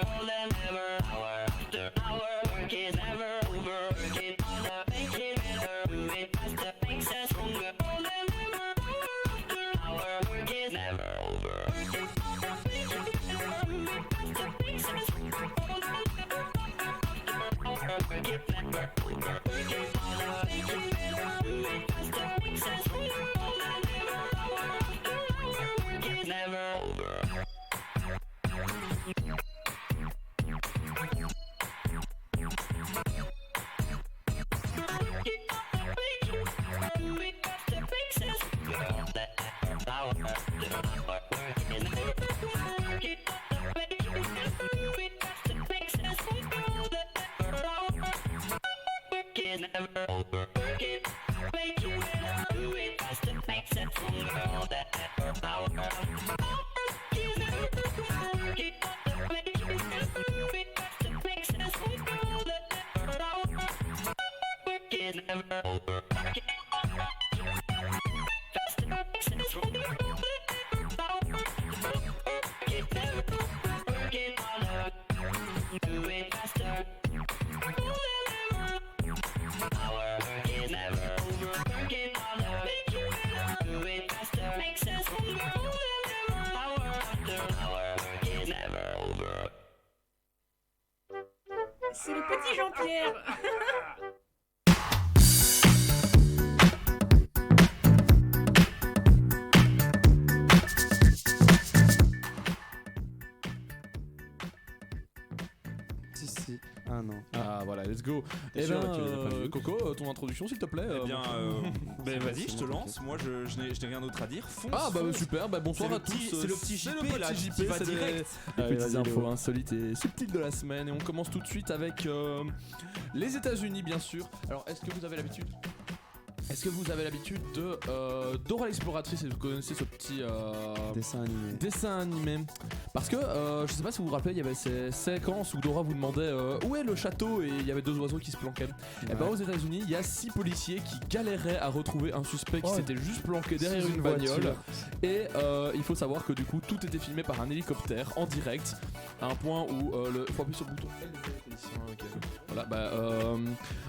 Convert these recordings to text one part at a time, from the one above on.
more than ever. Hour after hour, work is never over. Working harder, making better, moving faster, makes us stronger. More than ever, hour after hour, work is never over. Working harder, making better, moving faster, makes us stronger. More than ever, hour after hour, work is never over. Working harder, making better, moving faster, makes us stronger. More than ever, hour after hour, work is never over. Never over. Work it, make you better, do it faster, makes it stronger. All that effort, power. Work it, never over. Work it, make you better, do it faster, makes it stronger. All that effort, power. Work it, never over. Work it, faster, makes it stronger. All that effort, power. Work it, never over. Work it harder, do it faster. Our work is never over. Working harder, make you better, do it faster, makes us stronger. More than ever, hour after hour, work is never over. C'est le petit Jean-Pierre. Si. Ah non. Ah voilà, let's go. T'es Eh sûr, ben, tu les as pas vus Coco, ton introduction s'il te plaît. Eh bien, c'est vas-y, bon, je te c'est lance. Moi, je n'ai rien d'autre à dire. Fonce, Ah bah fonce. super, bah bonsoir C'est à le petit- tous. c'est le petit JP, petit là, JP, qui va c'est direct. les Allez, petites vas-y, infos Léo. insolites et subtiles de la semaine. Et on commence tout de suite avec les États-Unis bien sûr. Alors est-ce que vous avez l'habitude de Dora l'exploratrice? Et vous connaissez ce petit Dessin animé. Parce que je sais pas si vous vous rappelez, il y avait ces séquences où Dora vous demandait où est le château et il y avait deux oiseaux qui se planquaient. Et ben aux États-Unis, il y a 6 policiers qui galéraient à retrouver un suspect qui s'était juste planqué derrière une bagnole. Et il faut savoir que du coup, tout était filmé par un hélicoptère en direct, à un point où faut appuyer sur le bouton. Voilà,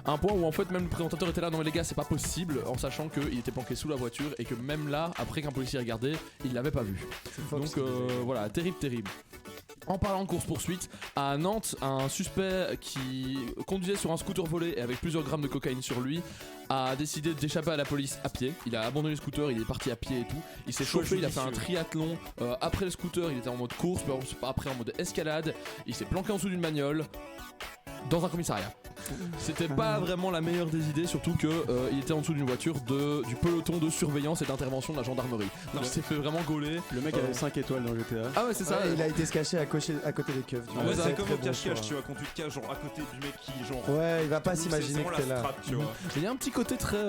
à un point où en fait même le présentateur était là, non mais les gars c'est pas possible, en sachant qu'il était planqué sous la voiture et que même là, après qu'un policier regardait, il l'avait pas vu. Donc voilà, terrible. En parlant de course-poursuite, à Nantes, un suspect qui conduisait sur un scooter volé et avec plusieurs grammes de cocaïne sur lui a décidé d'échapper à la police à pied. Il a abandonné le scooter, il est parti à pied et tout. Il s'est chauffé, il a fait un triathlon. Après le scooter, il était en mode course, puis après en mode escalade. Il s'est planqué en dessous d'une bagnole dans un commissariat. C'était pas vraiment la meilleure des idées, surtout que il était en dessous d'une voiture du peloton de surveillance et d'intervention de la gendarmerie. Donc il s'est fait vraiment gauler. Le mec avait 5 étoiles dans GTA. Ah ouais c'est ça. Il a été se cacher à côté des keufs. En fait, c'est comme au très bon cache-cache, choix. tu vois, quand tu te caches genre à côté du mec qui genre. Ouais, il va pas c'est s'imaginer vraiment que t'es la là. strate, tu vois. Il y a un petit côté très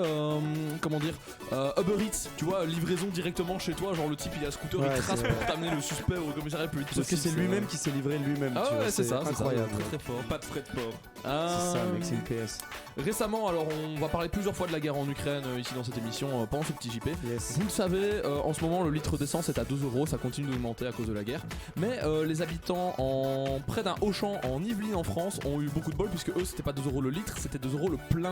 comment dire Uber Eats, tu vois, livraison directement chez toi, genre le type il a un scooter, Ouais, il trace c'est pour vrai. t'amener le suspect au commissariat le plus vite Sauf que possible. c'est lui-même qui s'est livré lui-même. Ah tu ouais vois, c'est ça, incroyable. très fort. Pas de frais de port. C'est ça, mec, c'est une PS. Récemment, alors on va parler plusieurs fois de la guerre en Ukraine ici dans cette émission pendant ce petit JP. Yes. Vous le savez, en ce moment le litre d'essence est à 2€, ça continue d'augmenter à cause de la guerre. Mais les habitants près d'un Auchan en Yvelines en France ont eu beaucoup de bol puisque eux c'était pas 2€ le litre, c'était 2€ le plein.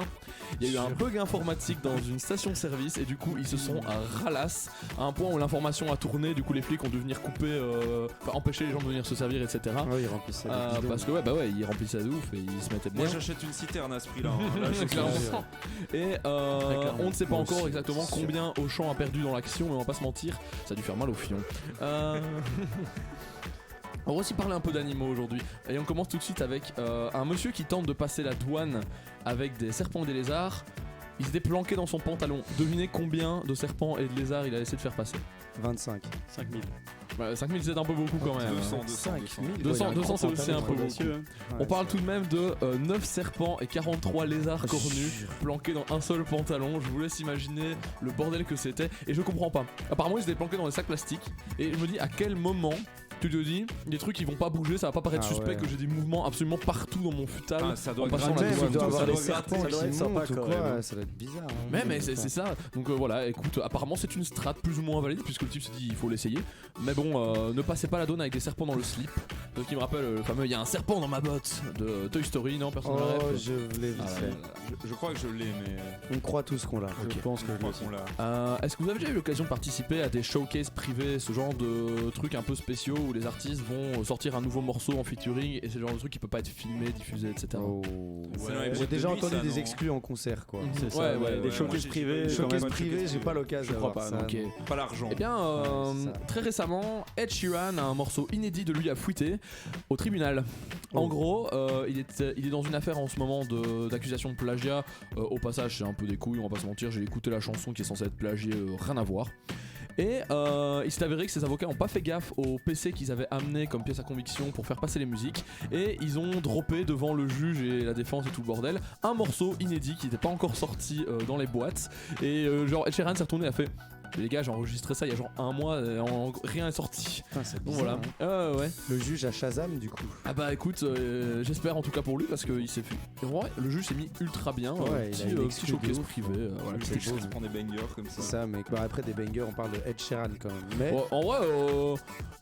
Il y a eu un bug informatique dans une station-service et du coup ils se sont ralasse à un point où l'information a tourné, du coup les flics ont dû venir couper, empêcher les gens de venir se servir etc. Ouais, il remplissait les bidons. Parce que ils remplissaient de ouf et ils se mettaient bien. Moi j'achète une citerne à ce prix-là. hein. Là, je Clairement. Et on ne sait pas Moi encore aussi, exactement c'est sûr. combien Auchan a perdu dans l'action, mais on va pas se mentir, ça a dû faire mal au fion. On va aussi parler un peu d'animaux aujourd'hui. Et on commence tout de suite avec un monsieur qui tente de passer la douane avec des serpents et des lézards. Il s'était planqué dans son pantalon. Devinez combien de serpents et de lézards il a essayé de faire passer. 25. 5000. 5000 c'est un peu beaucoup quand même. 200 c'est aussi un peu beaucoup. On parle tout de même de 9 serpents et 43 lézards cornus planqués dans un seul pantalon. Je vous laisse imaginer le bordel que c'était. Et je comprends pas. Apparemment ils étaient planqués dans des sacs plastiques. Et je me dis à quel moment tu te dis des trucs qui vont pas bouger, ça va pas paraître suspect que j'ai des mouvements absolument partout dans mon futal. Ah, ça doit en passant gratter, la douane. Il doit avoir ça les doit serpents gratter, qui ça doit être sympa, montent ou quand quoi. même. Ça doit être bizarre. hein. Mais c'est ça. Donc voilà, écoute, apparemment c'est une strat plus ou moins valide puisque le type se dit il faut l'essayer. Mais bon, ne passez pas la douane avec des serpents dans le slip. Donc il me rappelle le fameux il y a un serpent dans ma botte de Toy Story, non personne ne le Oh, rêve. je l'ai vite Ah, fait. là, Je crois que je l'ai, mais On croit tous qu'on l'a. Ok. Je pense que je je crois l'ai aussi. qu'on l'a. Est-ce que vous avez déjà eu l'occasion de participer à des showcases privés, ce genre de trucs un peu spéciaux où les artistes vont sortir un nouveau morceau en featuring et c'est le genre de truc qui peut pas être filmé, diffusé, etc. Oh. C'est dans les J'ai boîtes déjà de nuit, entendu ça, des non exclus en concert quoi. Mhm. C'est ça, Ouais, ouais, ouais, des ouais, showcases moi, j'ai- privés. j'ai- quand Showcase même. privé, j'ai pas l'occasion Je crois d'avoir pas, ça. Ok. non. Pas l'argent. Eh bien, c'est ça. très récemment, Ed Sheeran a un morceau inédit de lui à fouetter au tribunal. En Oh. gros, il est dans une affaire en ce moment d'accusation de plagiat. Au passage, c'est un peu des couilles, on va pas se mentir. J'ai écouté la chanson qui est censée être plagiée, rien à voir. Et il s'est avéré que ses avocats n'ont pas fait gaffe au PC qu'ils avaient amené comme pièce à conviction pour faire passer les musiques. Et ils ont droppé devant le juge et la défense et tout le bordel un morceau inédit qui n'était pas encore sorti dans les boîtes. Et genre Ed Sheeran s'est retourné et a fait les gars, j'ai enregistré ça il y a genre un mois, rien est sorti. Putain, c'est Donc bizarre, voilà. hein. Ouais. Le juge à Shazam du coup. Ah bah écoute, j'espère en tout cas pour lui parce qu'il s'est fait. Ouais, le juge s'est mis ultra bien. Ouais, il a une petit exclu showcase de ouf. privé. Voilà, C'est petit C'est juste beau. qu'il se prend des bangers comme C'est ça. ça, mais bah, après des bangers, on parle de Ed Sheeran quand même. Mais Ouais, en vrai,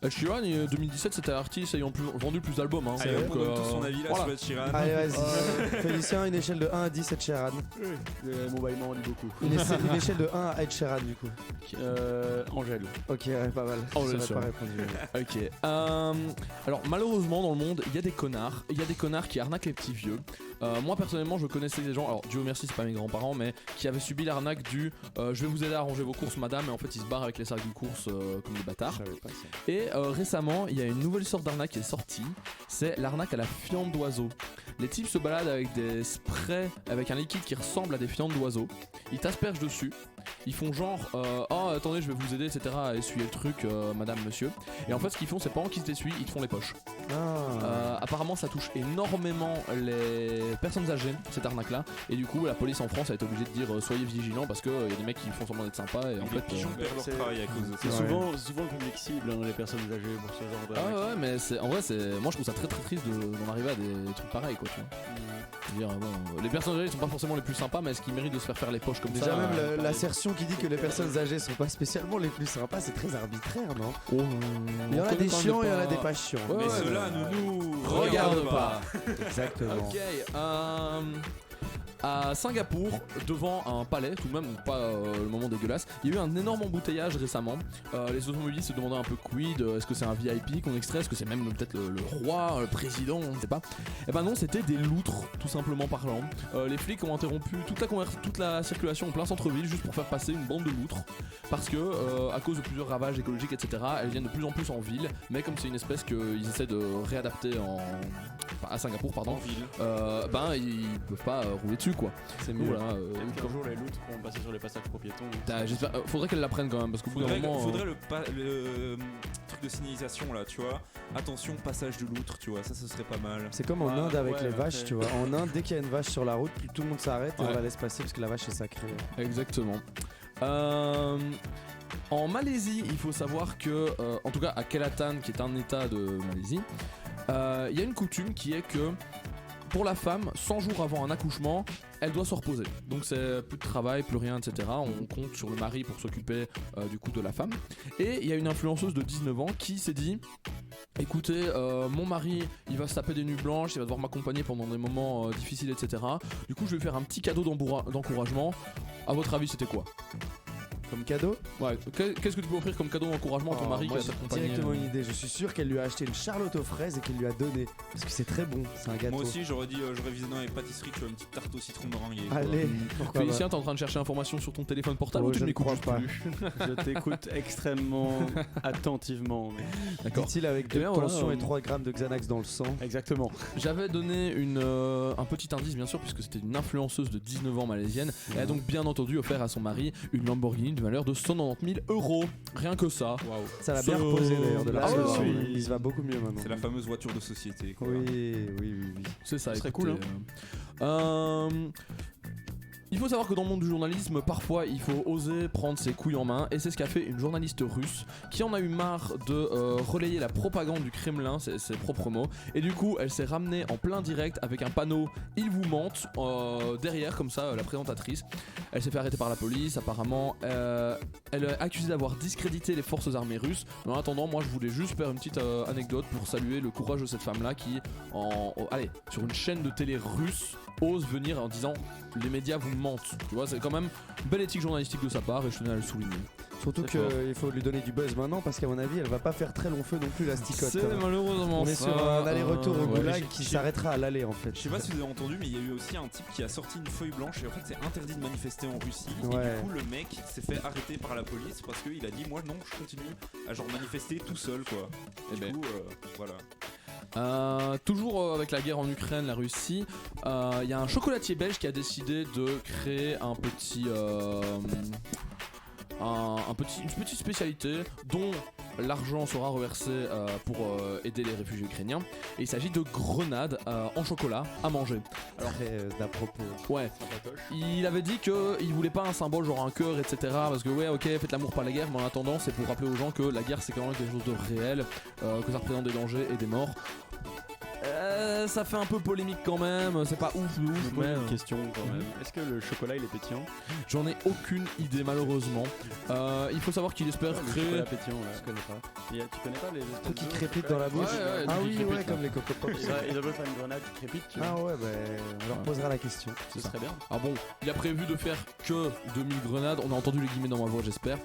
Ed Sheeran, 2017, c'était l'artiste ayant vendu le plus d'albums. Hein. Allez, Donc, on donne tout son avis là voilà. sur Ed Sheeran. allez, vas-y. Félicien, une échelle de 1 à 10 Ed Sheeran. Mon baillement on dit beaucoup. Une échelle de 1 à Ed Sheeran du coup. Angèle. Ok, ouais, pas mal. Oh, J'aurais bien sûr. pas répondu. Ok. Alors malheureusement dans le monde, il y a des connards. Il y a des connards qui arnaquent les petits vieux. Moi personnellement, je connaissais des gens. Alors Dieu merci, c'est pas mes grands-parents, mais qui avaient subi l'arnaque du je vais vous aider à ranger vos courses, madame. Et en fait, ils se barrent avec les sacs de courses comme des bâtards. Je savais pas ça. Et récemment, il y a une nouvelle sorte d'arnaque qui est sortie. C'est l'arnaque à la fiente d'oiseau. Les types se baladent avec des sprays avec un liquide qui ressemble à des fientes d'oiseau. Ils t'aspergent dessus. Ils font genre oh attendez je vais vous aider etc à essuyer le truc madame monsieur. Et en fait ce qu'ils font c'est pendant qu'ils t'essuient ils te font les poches. Apparemment ça touche énormément les personnes âgées cette arnaque là. Et du coup la police en France a été obligée de dire soyez vigilants parce que y a des mecs qui font semblant d'être sympas et en Les fait pigeons perdent leur c'est- travail à cause de C'est ça. souvent le public cible, hein, les personnes âgées pour ce genre de. ah ouais mais c'est en vrai c'est moi je trouve ça très très triste d'en arriver à des trucs pareils quoi tu vois. Je veux dire, bon, les personnes âgées sont pas forcément les plus sympas mais est-ce qu'ils méritent de se faire les poches comme Déjà ça même l'assertion qui dit que les personnes âgées sont pas spécialement les plus sympas, c'est très arbitraire, non? Oh, Il y en a on des connaît quand même chiants, il y en a pas- des pas chiants. Ouais, Mais ouais, ceux-là nous Regarde pas. Exactement. Ok, à Singapour, devant un palais, tout de même, donc pas le moment dégueulasse, il y a eu un énorme embouteillage récemment. Les automobilistes se demandaient un peu quid, est-ce que c'est un VIP qu'on extrait, est-ce que c'est même peut-être le roi, le président, on ne sait pas. Et ben non, c'était des loutres, tout simplement parlant. Les flics ont interrompu toute la circulation en plein centre-ville juste pour faire passer une bande de loutres. Parce que, à cause de plusieurs ravages écologiques, etc., elles viennent de plus en plus en ville. Mais comme c'est une espèce qu'ils essaient de réadapter à Singapour, pardon, ben ils peuvent pas rouler dessus quoi. C'est Donc, mieux. voilà, Même qu'un jour les loutres vont passer sur les passages pour piétons. faudrait qu'elle l'apprenne quand même parce qu'au bout d'un moment. Faudrait le truc de signalisation là, tu vois. Attention, passage de loutre, tu vois, ça ce serait pas mal. C'est comme en Ah, Inde avec ouais, les vaches, ok. tu vois. En Inde, dès qu'il y a une vache sur la route, tout le monde s'arrête et Ouais. on la laisse passer parce que la vache est sacrée. Exactement. En Malaisie, il faut savoir que, en tout cas à Kelantan, qui est un état de Malaisie, il y a une coutume qui est que pour la femme, 100 jours avant un accouchement, elle doit se reposer. Donc c'est plus de travail, plus rien, etc. On compte sur le mari pour s'occuper du coup de la femme. Et il y a une influenceuse de 19 ans qui s'est dit écoutez, mon mari, il va se taper des nuits blanches, il va devoir m'accompagner pendant des moments difficiles, etc. Du coup, je vais lui faire un petit cadeau d'encouragement. À votre avis, c'était quoi ? Comme cadeau, Ouais, qu'est-ce que tu peux offrir comme cadeau d'encouragement à ton mari qui moi va j'ai t'accompagner directement une idée. Je suis sûr qu'elle lui a acheté une charlotte aux fraises et qu'elle lui a donné. Parce que c'est très bon, c'est un gâteau. Moi aussi j'aurais dit, j'aurais visé dans les pâtisseries, tu vois, une petite tarte au citron meringuée. quoi. Allez, pourquoi pas. Félicien, t'es en train de chercher l'information sur ton téléphone portable Oh, ou tu je ne ne l'écoutes crois juste pas. plus Je t'écoute extrêmement attentivement. Mais... D'accord. Dit-il avec Eh 2 bien, voilà, tensions et 3 grammes de Xanax dans le sang. Exactement. J'avais donné un petit indice bien sûr puisque c'était une influenceuse de 19 ans malaisienne. Elle a donc bien entendu offert à son mari une Lamborghini de valeur de 190 000 €. Rien que ça. Ça l'a bien reposé d'ailleurs de la Ah ouais, solution. ouais. Il se va beaucoup mieux maintenant. C'est la fameuse voiture de société. Quoi. Oui. C'est ça. Ce serait écoutez, cool, Il faut savoir que dans le monde du journalisme, parfois il faut oser prendre ses couilles en main, et c'est ce qu'a fait une journaliste russe qui en a eu marre de relayer la propagande du Kremlin, c'est ses propres mots, et du coup elle s'est ramenée en plein direct avec un panneau « Ils vous mentent » derrière, comme ça, la présentatrice. Elle s'est fait arrêter par la police, apparemment. Elle est accusée d'avoir discrédité les forces armées russes. Mais en attendant, moi je voulais juste faire une petite anecdote pour saluer le courage de cette femme-là qui, sur une chaîne de télé russe, ose venir en disant les médias vous mentent. Tu vois, c'est quand même une belle éthique journalistique de sa part et je tenais à le souligner. Surtout qu'il faut lui donner du buzz maintenant parce qu'à mon avis elle va pas faire très long feu non plus la sticotte. C'est malheureusement On est ça. sur un aller-retour au ouais. goulag qui s'arrêtera à l'aller en fait. Je sais pas si vous avez entendu, mais il y a eu aussi un type qui a sorti une feuille blanche et en fait c'est interdit de manifester en Russie. Ouais. Et du coup le mec s'est fait arrêter par la police parce qu'il a dit moi non, je continue à genre manifester tout seul quoi. Et du coup voilà. Toujours avec la guerre en Ukraine, la Russie, il y a un chocolatier belge qui a décidé de créer un petit, une petite spécialité dont l'argent sera reversé pour aider les réfugiés ukrainiens. Et il s'agit de grenades en chocolat à manger. Alors très d'à-propos. Ouais, il avait dit qu'il voulait pas un symbole genre un cœur, etc. Parce que ouais, ok, faites l'amour pas la guerre, mais en attendant, c'est pour rappeler aux gens que la guerre c'est quand même quelque chose de réel, que ça représente des dangers et des morts. Ça fait un peu polémique quand même, c'est pas ouf, mais une question quand même. Est-ce que le chocolat il est pétillant? j'en ai aucune idée malheureusement. Il faut savoir qu'il espère Le créer. chocolat pétillant, là. Je connais pas. Tu connais pas les Truc qui espèces crépite dans la bouche. Ouais, Ah qui oui, crépite, ouais, comme les Coco Pops. Ils veulent faire une grenade qui crépite, tu vois. Ah ouais, bah on leur posera la question. Ce serait bien. Ah bon, il a prévu de faire que 2000 grenades, on a entendu les guillemets dans ma voix j'espère.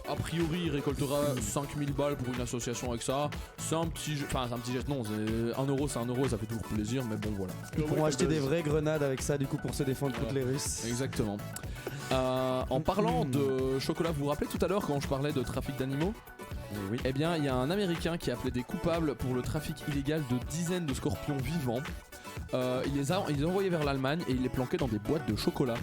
A priori il récoltera 5000 balles pour une association avec ça. C'est un petit geste, non, c'est 1 euro, c'est 1 euro, ça fait toujours plaisir, mais bon voilà. Ils pourront acheter des vraies grenades avec ça du coup pour se défendre contre les Russes. Exactement. En parlant de chocolat, vous vous rappelez tout à l'heure quand je parlais de trafic d'animaux? Oui. Eh bien, il y a un Américain qui a appelé des coupables pour le trafic illégal de dizaines de scorpions vivants. Il les a envoyés vers l'Allemagne et il les planquait dans des boîtes de chocolat.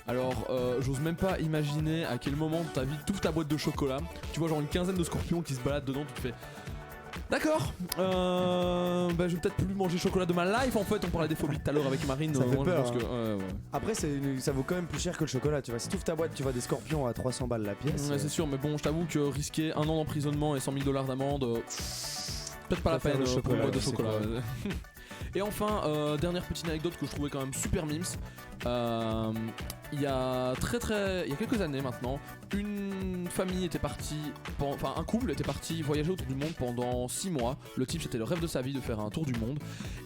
Alors, j'ose même pas imaginer à quel moment de ta vie t'ouvres ta boîte de chocolat, tu vois genre une quinzaine de scorpions qui se baladent dedans, tu te fais... D'accord, je vais peut-être plus manger chocolat de ma life en fait, on parlait des phobies tout à l'heure avec Marine. Ça fait moi, je peur, pense que, hein. Après ça vaut quand même plus cher que le chocolat, tu vois. Si tu ouvres ta boîte, tu vois des scorpions à 300 balles la pièce. Ouais, c'est sûr, mais bon, je t'avoue que risquer 1 an d'emprisonnement et 100 000 $ d'amende, peut-être pas la Faire peine le pour une chocolat, boîte de c'est chocolat. quoi. Et enfin, dernière petite anecdote que je trouvais quand même super mimes. Il y a quelques années maintenant, une famille était partie, un couple était parti voyager autour du monde pendant 6 mois. Le type, c'était le rêve de sa vie de faire un tour du monde.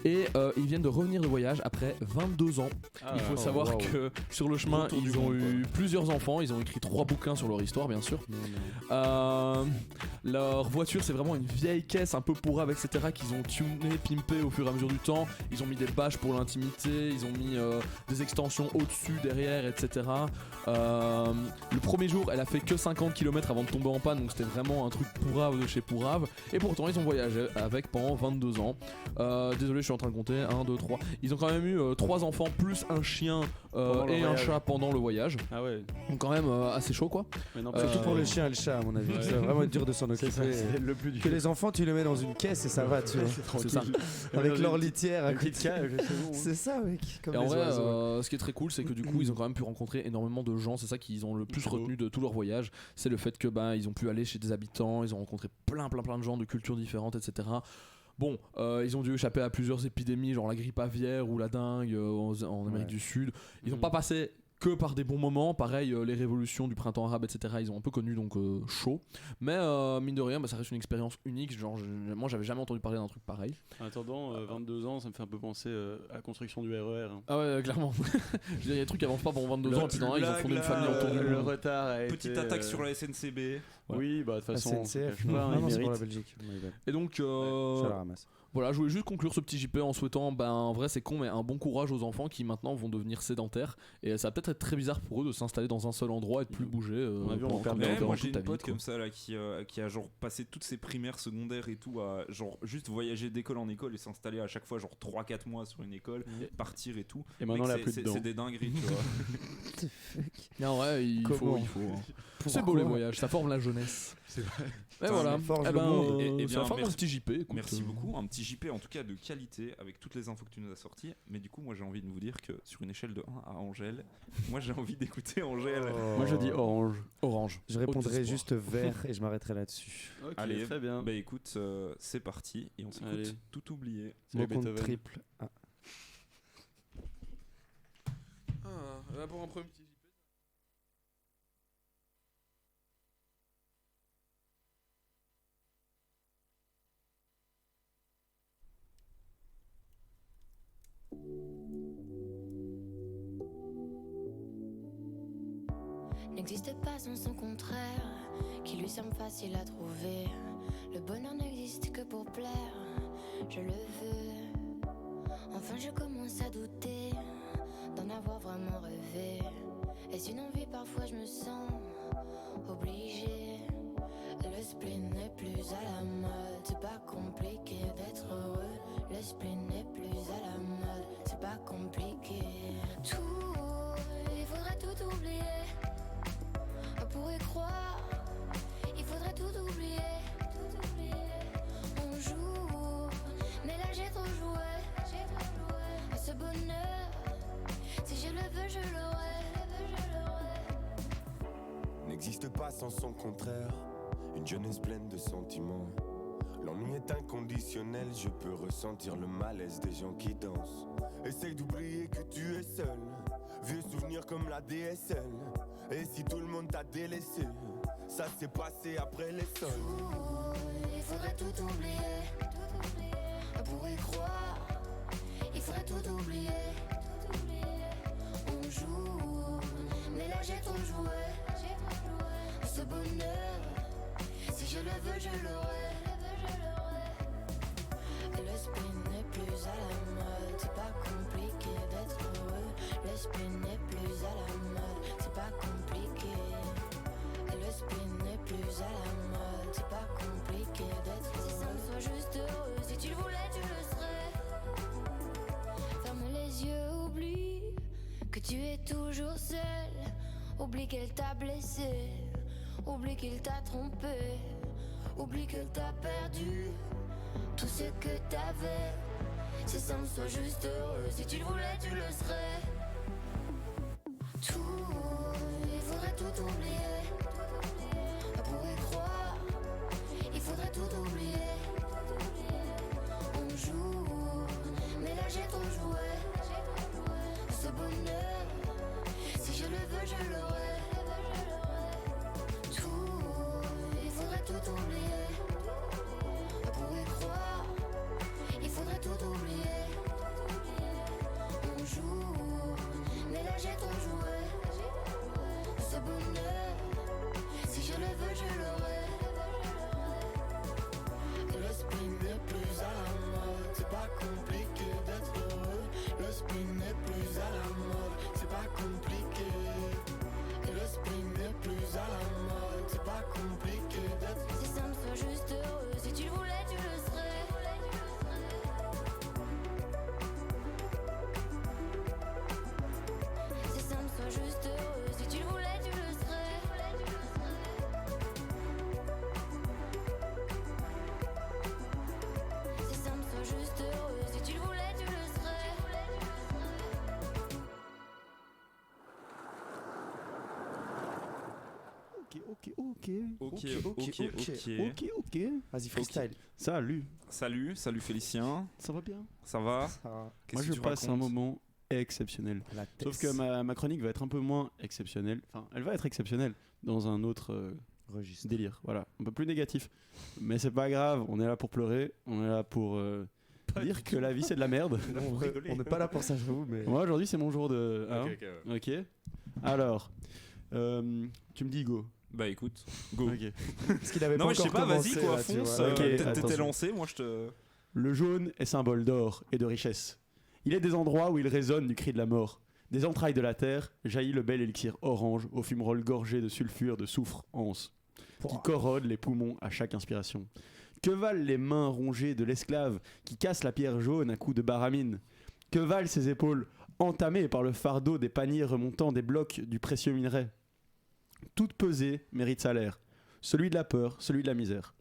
Et ils viennent de revenir de voyage après 22 ans. Il faut savoir que sur le chemin, ils ont eu plusieurs enfants. Ils ont écrit 3 bouquins sur leur histoire, bien sûr. Leur voiture, c'est vraiment une vieille caisse un peu pourrave, etc. qu'ils ont tuné, pimpé au fur et à mesure du temps. Ils ont mis des bâches pour l'intimité, ils ont mis des extensions au-dessus, derrière, etc. Le premier jour, elle a fait que 50 km avant de tomber en panne, donc c'était vraiment un truc pourrave de chez pourrave. Et pourtant, ils ont voyagé avec pendant 22 ans. Désolé, je suis en train de compter. 1, 2, 3. Ils ont quand même eu 3 enfants, plus un chien et un chat pendant le voyage. Ah ouais. Donc quand même assez chaud quoi. Mais non, Surtout pour le chien et le chat à mon avis. Ça va vraiment être dur de s'en occuper. c'est le plus dur. Que les enfants, tu les mets dans une caisse et ça va, tu vois. C'est ça. Avec leur litière à une petite côté. cage, c'est bon. C'est ça, mec. Comme Et en les vrai, oiseaux. ce qui est très cool, c'est que du coup, ils ont quand même pu rencontrer énormément de gens. C'est ça qu'ils ont le plus retenu de tout leur voyage. C'est le fait que ils ont pu aller chez des habitants, ils ont rencontré plein de gens de cultures différentes, etc. Bon, ils ont dû échapper à plusieurs épidémies, genre la grippe aviaire ou la dengue en Amérique du Sud. Ils n'ont pas passé que par des bons moments. Pareil, les révolutions du printemps arabe, etc. Ils ont un peu connu donc chaud. Mais mine de rien, ça reste une expérience unique. Genre, moi, j'avais jamais entendu parler d'un truc pareil. En attendant, 22 ans, ça me fait un peu penser à la construction du RER. Hein. Ah ouais, clairement. Je veux dire, il y a des trucs qui avancent pas pendant 22 ans, et puis dans ils ont fondé une famille autour du Le monde. retard a été... Petite attaque sur la SNCB. Ouais. Oui, bah de toute façon, SNCF. on Non, il c'est pour mérite. la Belgique. Et donc, Je la ramasse. voilà, je voulais juste conclure ce petit JP en souhaitant, en vrai c'est con, mais un bon courage aux enfants qui maintenant vont devenir sédentaires. Et ça va peut-être être très bizarre pour eux de s'installer dans un seul endroit et de plus bouger. mon avis, on pendant perd comme bien dans Moi toute j'ai ta une vie, pote quoi. comme ça là qui a genre passé toutes ses primaires, secondaires et tout à genre juste voyager d'école en école et s'installer à chaque fois genre 3-4 mois sur une école, partir et tout. Et maintenant, Mec, elle a plus de dents. c'est des dingueries, tu vois. Non, ouais, il faut. Comment Hein. Pourquoi C'est beau les voyages, ça forme la jeunesse. C'est vrai. Et voilà. mais forge Eh le ben, monde. Eh c'est bien, la fin de merci. notre petit JP. Écoute, Merci beaucoup, un petit JP en tout cas de qualité avec toutes les infos que tu nous as sorties. Mais du coup, moi j'ai envie de vous dire que sur une échelle de 1 à Angèle, moi j'ai envie d'écouter Angèle. Moi je dis orange. Orange. Je répondrai Haute juste vert et je m'arrêterai là-dessus. Ok, Allez, très bien. Bah écoute, c'est parti et on s'écoute Allez. Tout oublié. Salut, Mon compte Beethoven. triple. Ah. Pour un premier petit JP. N'existe pas sans son contraire, qui lui semble facile à trouver. Le bonheur n'existe que pour plaire, je le veux. Enfin je commence à douter d'en avoir vraiment rêvé. Est-ce une envie, parfois je me sens obligée. Le spleen n'est plus à la mode, c'est pas compliqué d'être heureux. Le spleen n'est plus à la mode, c'est pas compliqué. Tout, il faudrait tout oublier. On pourrait croire, il faudrait tout oublier. On joue, mais là j'ai trop joué. À ce bonheur, si je le veux, je l'aurai. N'existe pas sans son contraire, une jeunesse pleine de sentiments. L'ennui est inconditionnel, je peux ressentir le malaise des gens qui dansent. Essaye d'oublier que tu es seul, vieux souvenirs comme la DSL. Et si tout le monde t'a délaissé, ça s'est passé après les sols. Il faudrait tout oublier. On pourrait croire, il faudrait tout oublier. On joue, mais là j'ai trop joué. Ce bonheur, si je le veux, je l'aurai. Le spleen n'est plus à la mode, c'est pas compliqué d'être heureux. Le spleen n'est plus à la mode, c'est pas compliqué. Le spleen n'est plus à la mode, c'est pas compliqué d'être heureux. Si ça me soit juste heureux, si tu le voulais, tu le serais. Ferme les yeux, oublie que tu es toujours seul. Oublie qu'elle t'a blessé, oublie qu'il t'a trompé, oublie qu'elle t'a perdu tout ce que t'avais. Si ça me soit juste heureux, si tu le voulais, tu le serais. Tout, il faudrait tout oublier. On pourrait croire, il faudrait tout oublier. On joue, mais là j'ai trop joué. Ce bonheur, si je le veux, je l'aurai. Tout, il faudrait tout oublier. On pourrait croire, il faudrait tout oublier. On joue, mais là j'ai trop joué. Ce bonheur, si je le veux, je l'aurai. Le spleen n'est plus à la mode, c'est pas compliqué d'être heureux. Le spleen n'est plus à la mode, c'est pas compliqué. Le spleen n'est plus à la mode, c'est pas compliqué d'être. Si ça me soit juste heureux, si tu le voulais, tu le serais. Si ça me soit juste heureux, si tu le voulais, tu le serais. Si ça me soit juste heureux, si tu le voulais, tu le serais. Ok. Vas-y, freestyle. Salut, Salut Félicien, ça va bien? ça va? Ça, Qu'est-ce Moi que je tu passe un racontes moment exceptionnel. la Sauf tête. que ma chronique va être un peu moins exceptionnelle. Enfin, elle va être exceptionnelle dans un autre Registre. délire. Voilà, un peu plus négatif. Mais c'est pas grave, on est là pour pleurer, on est là pour dire que la vie c'est de la merde. On n'est pas là pour ça, j'avoue, mais. Moi aujourd'hui c'est mon jour de. hein. Ok. Alors, tu me dis go. Bah écoute, go. Ok. Parce qu'il avait Non pas mais je sais encore pas, vas-y commencé, quoi, là, tu fonce. vois. Ok, T'étais attention. lancé, moi je te. Le jaune est symbole d'or et de richesse. Il est des endroits où il résonne du cri de la mort. Des entrailles de la terre jaillit le bel élixir orange au fumerolles gorgé de sulfure, de soufre, anse, qui corrode les poumons à chaque inspiration. Que valent les mains rongées de l'esclave qui casse la pierre jaune à coups de baramine? Que valent ses épaules entamées par le fardeau des paniers remontant des blocs du précieux minerai? Toute pesée mérite salaire. celui de la peur, celui de la misère.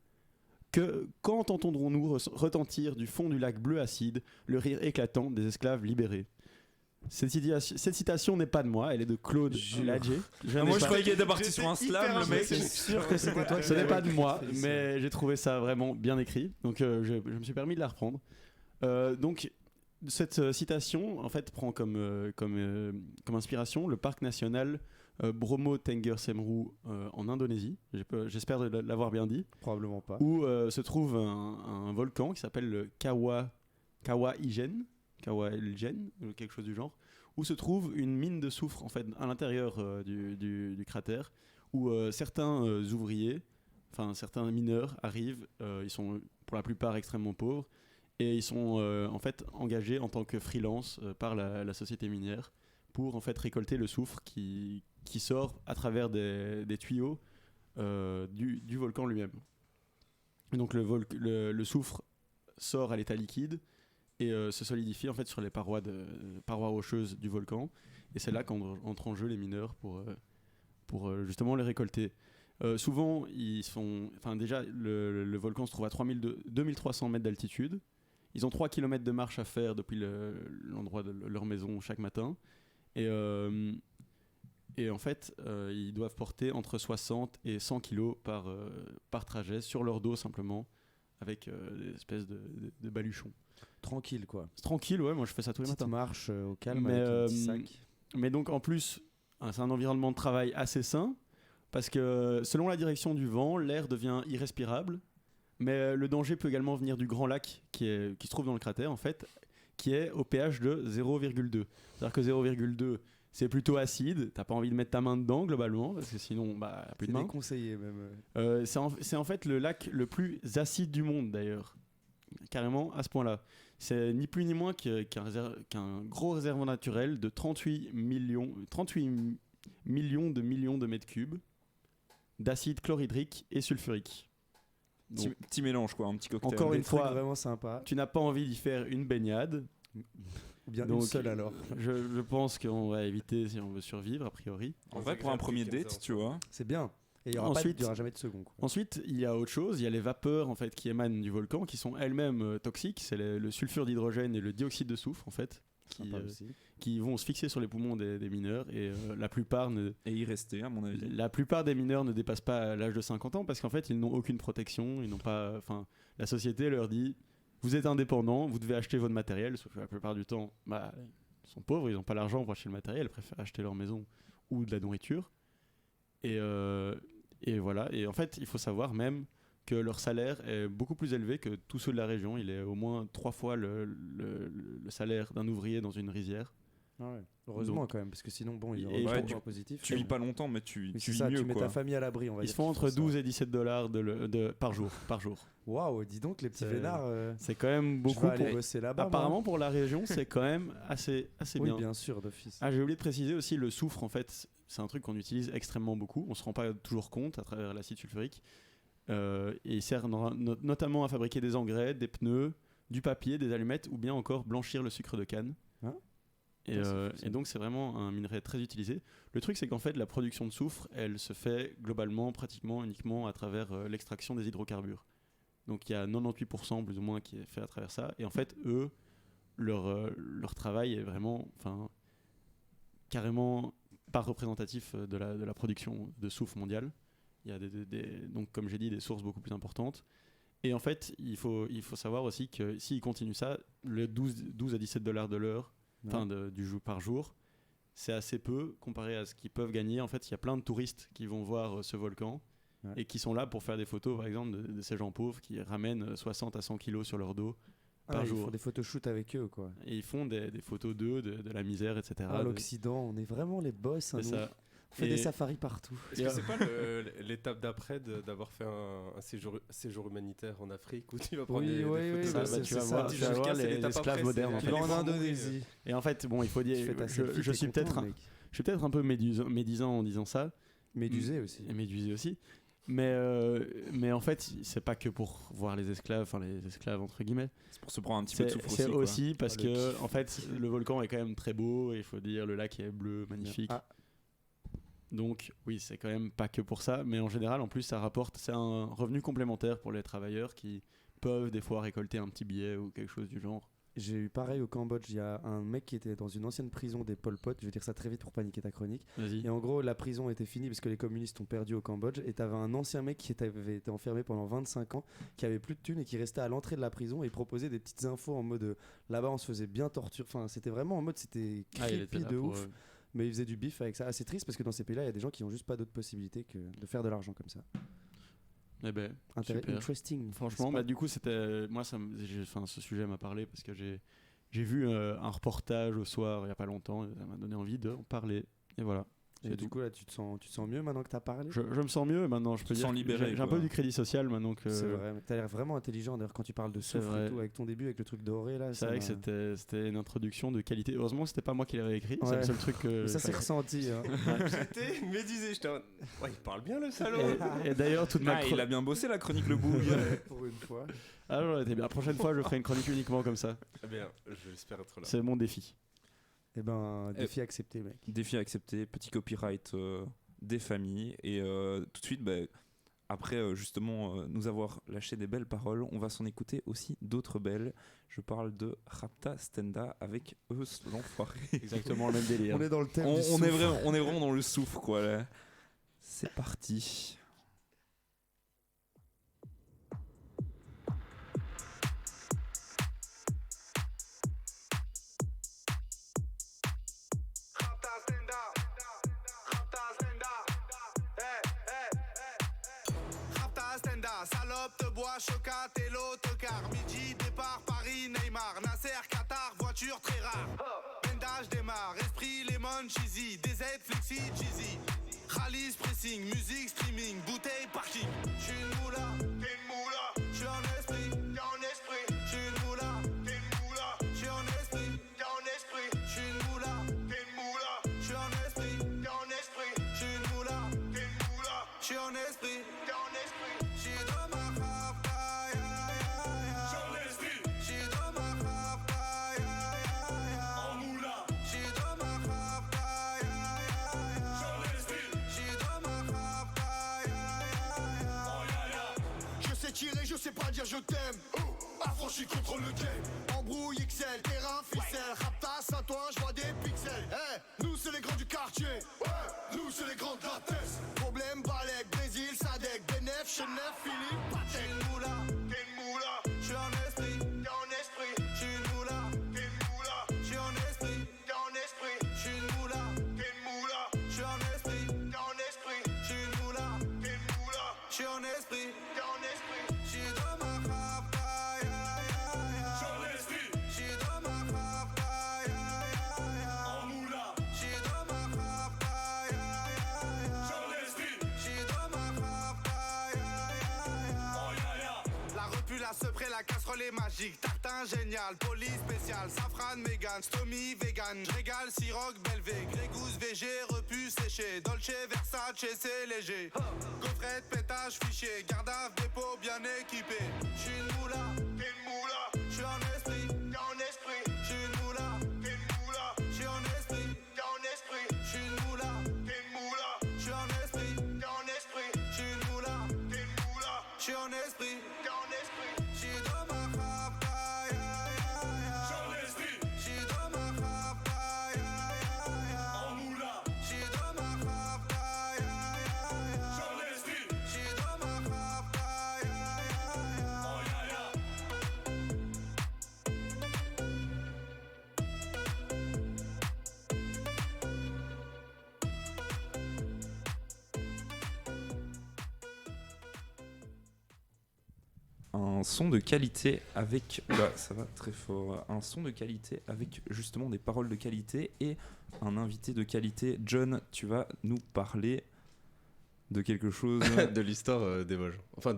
Quand entendrons-nous retentir du fond du lac bleu acide le rire éclatant des esclaves libérés? Cette citation n'est pas de moi, elle est de Claude Ladjé. Moi je croyais qu'il était parti sur un slam, le mec. C'est sûr que c'était toi. Ce n'est pas de moi, mais j'ai trouvé ça vraiment bien écrit, donc je me suis permis de la reprendre. Donc cette citation en fait prend comme inspiration le parc national Bromo Tengger Semeru en Indonésie, j'espère l'avoir bien dit, Probablement pas. où se trouve un volcan qui s'appelle le Kawah Ijen, ou quelque chose du genre, où se trouve une mine de soufre en fait à l'intérieur du cratère, où certains ouvriers, enfin certains mineurs arrivent, ils sont pour la plupart extrêmement pauvres, et ils sont en fait engagés en tant que freelance par la société minière pour en fait récolter le soufre qui sort à travers des tuyaux du volcan lui-même. Et donc le soufre sort à l'état liquide et se solidifie en fait sur les parois rocheuses du volcan, et c'est là qu'entrent en jeu les mineurs pour justement les récolter. Souvent déjà le volcan se trouve à 2300 mètres d'altitude. Ils ont 3 km de marche à faire depuis l'endroit de leur maison chaque matin, et en fait ils doivent porter entre 60 et 100 kg par trajet sur leur dos simplement, avec des espèces de baluchons. Tranquille quoi. C'est tranquille, ouais, moi je fais ça tous les Petite matins. marche au calme Mais, avec un petit sac. Mais donc en plus, c'est un environnement de travail assez sain, parce que selon la direction du vent, l'air devient irrespirable, mais le danger peut également venir du grand lac qui se trouve dans le cratère en fait, qui est au pH de 0,2. C'est-à-dire que 0,2 c'est plutôt acide, t'as pas envie de mettre ta main dedans globalement, parce que sinon y a plus de main. C'est déconseillé même. C'est en fait le lac le plus acide du monde d'ailleurs, carrément à ce point-là. C'est ni plus ni moins qu'un gros réservoir naturel de 38 millions de mètres cubes d'acide chlorhydrique et sulfurique. Donc, Petit mélange quoi, un petit cocktail. encore une Des trucs fois, vraiment sympa. tu n'as pas envie d'y faire une baignade. Ou bien Donc, une seule alors. Je pense qu'on va éviter si on veut survivre, a priori. En vrai, pour un premier date, tu vois. C'est bien. Et il y aura jamais de second. Quoi. Ensuite, il y a autre chose. Il y a les vapeurs en fait qui émanent du volcan, qui sont elles-mêmes toxiques. C'est le sulfure d'hydrogène et le dioxyde de soufre en fait, qui vont se fixer sur les poumons des mineurs, et la plupart Et y rester, à mon avis. La plupart des mineurs ne dépassent pas l'âge de 50 ans, parce qu'en fait ils n'ont aucune protection, ils n'ont pas, enfin, la société leur dit vous êtes indépendants, vous devez acheter votre matériel, sauf que la plupart du temps ils sont pauvres, ils n'ont pas l'argent pour acheter le matériel, ils préfèrent acheter leur maison ou de la nourriture, et voilà. Et en fait il faut savoir même que leur salaire est beaucoup plus élevé que tous ceux de la région. Il est au moins 3 fois le salaire d'un ouvrier dans une rizière. Ah ouais. Heureusement Donc, quand même, parce que sinon bon, il y et aura ouais, pas de positif. Tu vis pas longtemps, mais tu Oui, c'est vis ça, mieux tu mets quoi. ta famille à l'abri, on va Ils dire. se font entre 12 et 17 dollars par jour. Waouh, dis donc les petits C'est- vénards. C'est quand même Je beaucoup. vais aller Pour... bosser là-bas. Apparemment pour la région, c'est quand même assez oui, bien. bien sûr, d'office. Ah, j'ai oublié de préciser aussi, le soufre en fait, c'est un truc qu'on utilise extrêmement beaucoup. On se rend pas toujours compte à travers l'acide sulfurique. Et il sert notamment à fabriquer des engrais, des pneus, du papier, des allumettes, ou bien encore blanchir le sucre de canne. Ah. Et donc c'est vraiment un minerai très utilisé. Le truc c'est qu'en fait la production de soufre, elle se fait globalement pratiquement uniquement à travers l'extraction des hydrocarbures. Donc il y a 98% plus ou moins qui est fait à travers ça. Et en fait eux, leur travail est vraiment, enfin, carrément pas représentatif de la production de soufre mondiale. Il y a donc comme j'ai dit des sources beaucoup plus importantes. Et en fait il faut savoir aussi que s'ils continuent ça, le 12 à 17 dollars de l'heure, du jour par jour, c'est assez peu comparé à ce qu'ils peuvent gagner. En fait, il y a plein de touristes qui vont voir ce volcan et qui sont là pour faire des photos, par exemple, de ces gens pauvres qui ramènent 60 à 100 kilos sur leur dos par jour. Ils font des photoshoots avec eux, quoi. Et ils font des photos d'eux, de la misère, etc. L'Occident, on est vraiment les boss. Hein, C'est ça. On fait des safaris partout. Est-ce que c'est pas l'étape d'après d'avoir fait un séjour humanitaire en Afrique où tu vas prendre des photos ça, tu vas voir, c'est les l'étape esclaves après, modernes. En Tu fait. vas en Indonésie. Et en fait, bon, il faut dire, Tu fais ta selfie, je t'es suis content, peut-être un peu médisant en disant ça. Médusé aussi. Et médusé aussi. Mais en fait, c'est pas que pour voir les esclaves, enfin les esclaves entre guillemets. C'est pour se prendre un petit peu de souffle aussi. C'est quoi. aussi parce que en fait, le volcan est quand même très beau. Et il faut dire, le lac est bleu, magnifique. Donc oui, c'est quand même pas que pour ça, mais en général, en plus, c'est un revenu complémentaire pour les travailleurs qui peuvent des fois récolter un petit billet ou quelque chose du genre. J'ai eu pareil au Cambodge, il y a un mec qui était dans une ancienne prison des Pol Pot, je vais dire ça très vite pour paniquer ta chronique. Vas-y. Et en gros, la prison était finie parce que les communistes ont perdu au Cambodge. Et t'avais un ancien mec qui avait été enfermé pendant 25 ans, qui avait plus de thunes et qui restait à l'entrée de la prison et proposait des petites infos en mode là-bas on se faisait bien torturer. Enfin, c'était vraiment en mode c'était Il était creepy là de pour, ouf. Mais il faisait du bif avec ça. Assez triste parce que dans ces pays-là, il y a des gens qui ont juste pas d'autre possibilité que de faire de l'argent comme ça. Eh ben, super. Interesting. Franchement, du coup, c'était moi, ce sujet m'a parlé parce que j'ai vu un reportage au soir il y a pas longtemps, et ça m'a donné envie d'en parler. Et voilà. Et du coup, là, tu te sens mieux maintenant que t'as parlé? Je me sens mieux maintenant, je peux dire. Libéré, j'ai un peu du crédit social maintenant que. C'est vrai, mais t'as l'air vraiment intelligent d'ailleurs quand tu parles de souffle et tout, avec ton début, avec le truc doré là. C'est vrai que c'était une introduction de qualité. Heureusement, c'était pas moi qui l'avais écrit, c'est Ouais. le seul truc que. Ça s'est ressenti. Hein. J'étais médusé, j'étais en mode, ouais, il parle bien le salaud. Et d'ailleurs, toute ma. Il a bien bossé la chronique Le Boug. Pour une fois. Ah ouais, t'es bien. La prochaine fois, je ferai une chronique uniquement comme ça. Eh bien, j'espère être là. C'est mon défi. Eh ben, défi accepté, mec. Défi accepté, petit copyright des familles. Et tout de suite, après justement nous avoir lâché des belles paroles, on va s'en écouter aussi d'autres belles. Je parle de Rapta Stenda avec eux l'enfoiré. Exactement le même délire. On est dans le thème. on est vraiment dans le souffle, quoi. Là. C'est parti. Salope te bois, chocat et l'autocar. Midi, départ, Paris, Neymar. Nasser, Qatar, voiture très rare. Bendage démarre, esprit, lemon, cheesy. DZ, flexi, cheesy. Rallye, pressing, musique, streaming. Bouteille, parking. J'suis une moula, t'es une moula. J'suis en esprit, t'es en esprit. J'suis une moula, t'es une moula. J'suis en esprit, t'es en esprit. J'suis une moula, t'es une moula. J'suis en esprit, t'es en esprit. J'suis une moula, t'es une moula. J'suis en esprit, t'es en esprit. J'suis dans ma rapta, ya ya ya. J'en esprit. J'suis dans ma rapta, ya ya ya. En moula. J'suis dans ma rapta, ya ya ya. J'en esprit. J'suis dans ma rapta, ya ya ya. En ya ya. Je sais tirer, je sais pas dire je t'aime. Affranchi contre le game. Embrouille XL, terrain ficelle. Rapta, Saint-Ouen, j'vois des pixels. Nous c'est les grands du quartier. Nous c'est les grands de la tête. Problème, Balek, Brésil, Sadek, Benef, Chenef, Philippe, Patek. J'suis une moula, t'es une moula. J'suis en esprit, t'es en esprit. J'suis une moula, t'es une moula. J'suis en esprit, t'es en esprit. J'suis une moula, t'es une moula. J'suis en esprit, t'es en esprit. J'suis une moula, t'es une moula. J'suis en esprit, t'es en esprit. J'suis dans ma rapta, ya ya ya. J'suis en esprit. J'suis dans ma rapta, ya ya ya. En moula. J'suis dans ma rapta, ya ya ya. J'suis en esprit. J'suis dans ma rapta, ya ya ya. En ya ya. La repu, la sepré, la casserole est magique. Tartin génial, police spécial, safran, mégan, stomy, vegan. J'régale, siroc, belvé, grégousse, VG, repu, séché. Dolce, Versace, c'est léger. Gaufrette, pétage, fichier, gardave, dépôt, bien équipé. J'suis une moula, t'es une moula. J'suis en esprit, t'es en esprit. J'suis une moula, t'es une moula. J'suis en esprit, t'es en esprit. J'suis une moula, t'es une moula. J'suis en esprit, t'es en esprit. J'suis une moula, t'es une moula. J'suis en esprit, t'es en esprit. J'suis dans ma rapta, ya ya ya. J'suis en esprit. J'suis dans ma rapta, ya ya ya. En moula. J'suis dans ma rapta, ya ya ya. J'suis en esprit. J'suis dans ma rapta, ya ya ya. En ya ya. Un son de qualité avec... Oula, ça va très fort. Un son de qualité avec justement des paroles de qualité et un invité de qualité. John, tu vas nous parler de quelque chose... De l'histoire des Vosges. Enfin,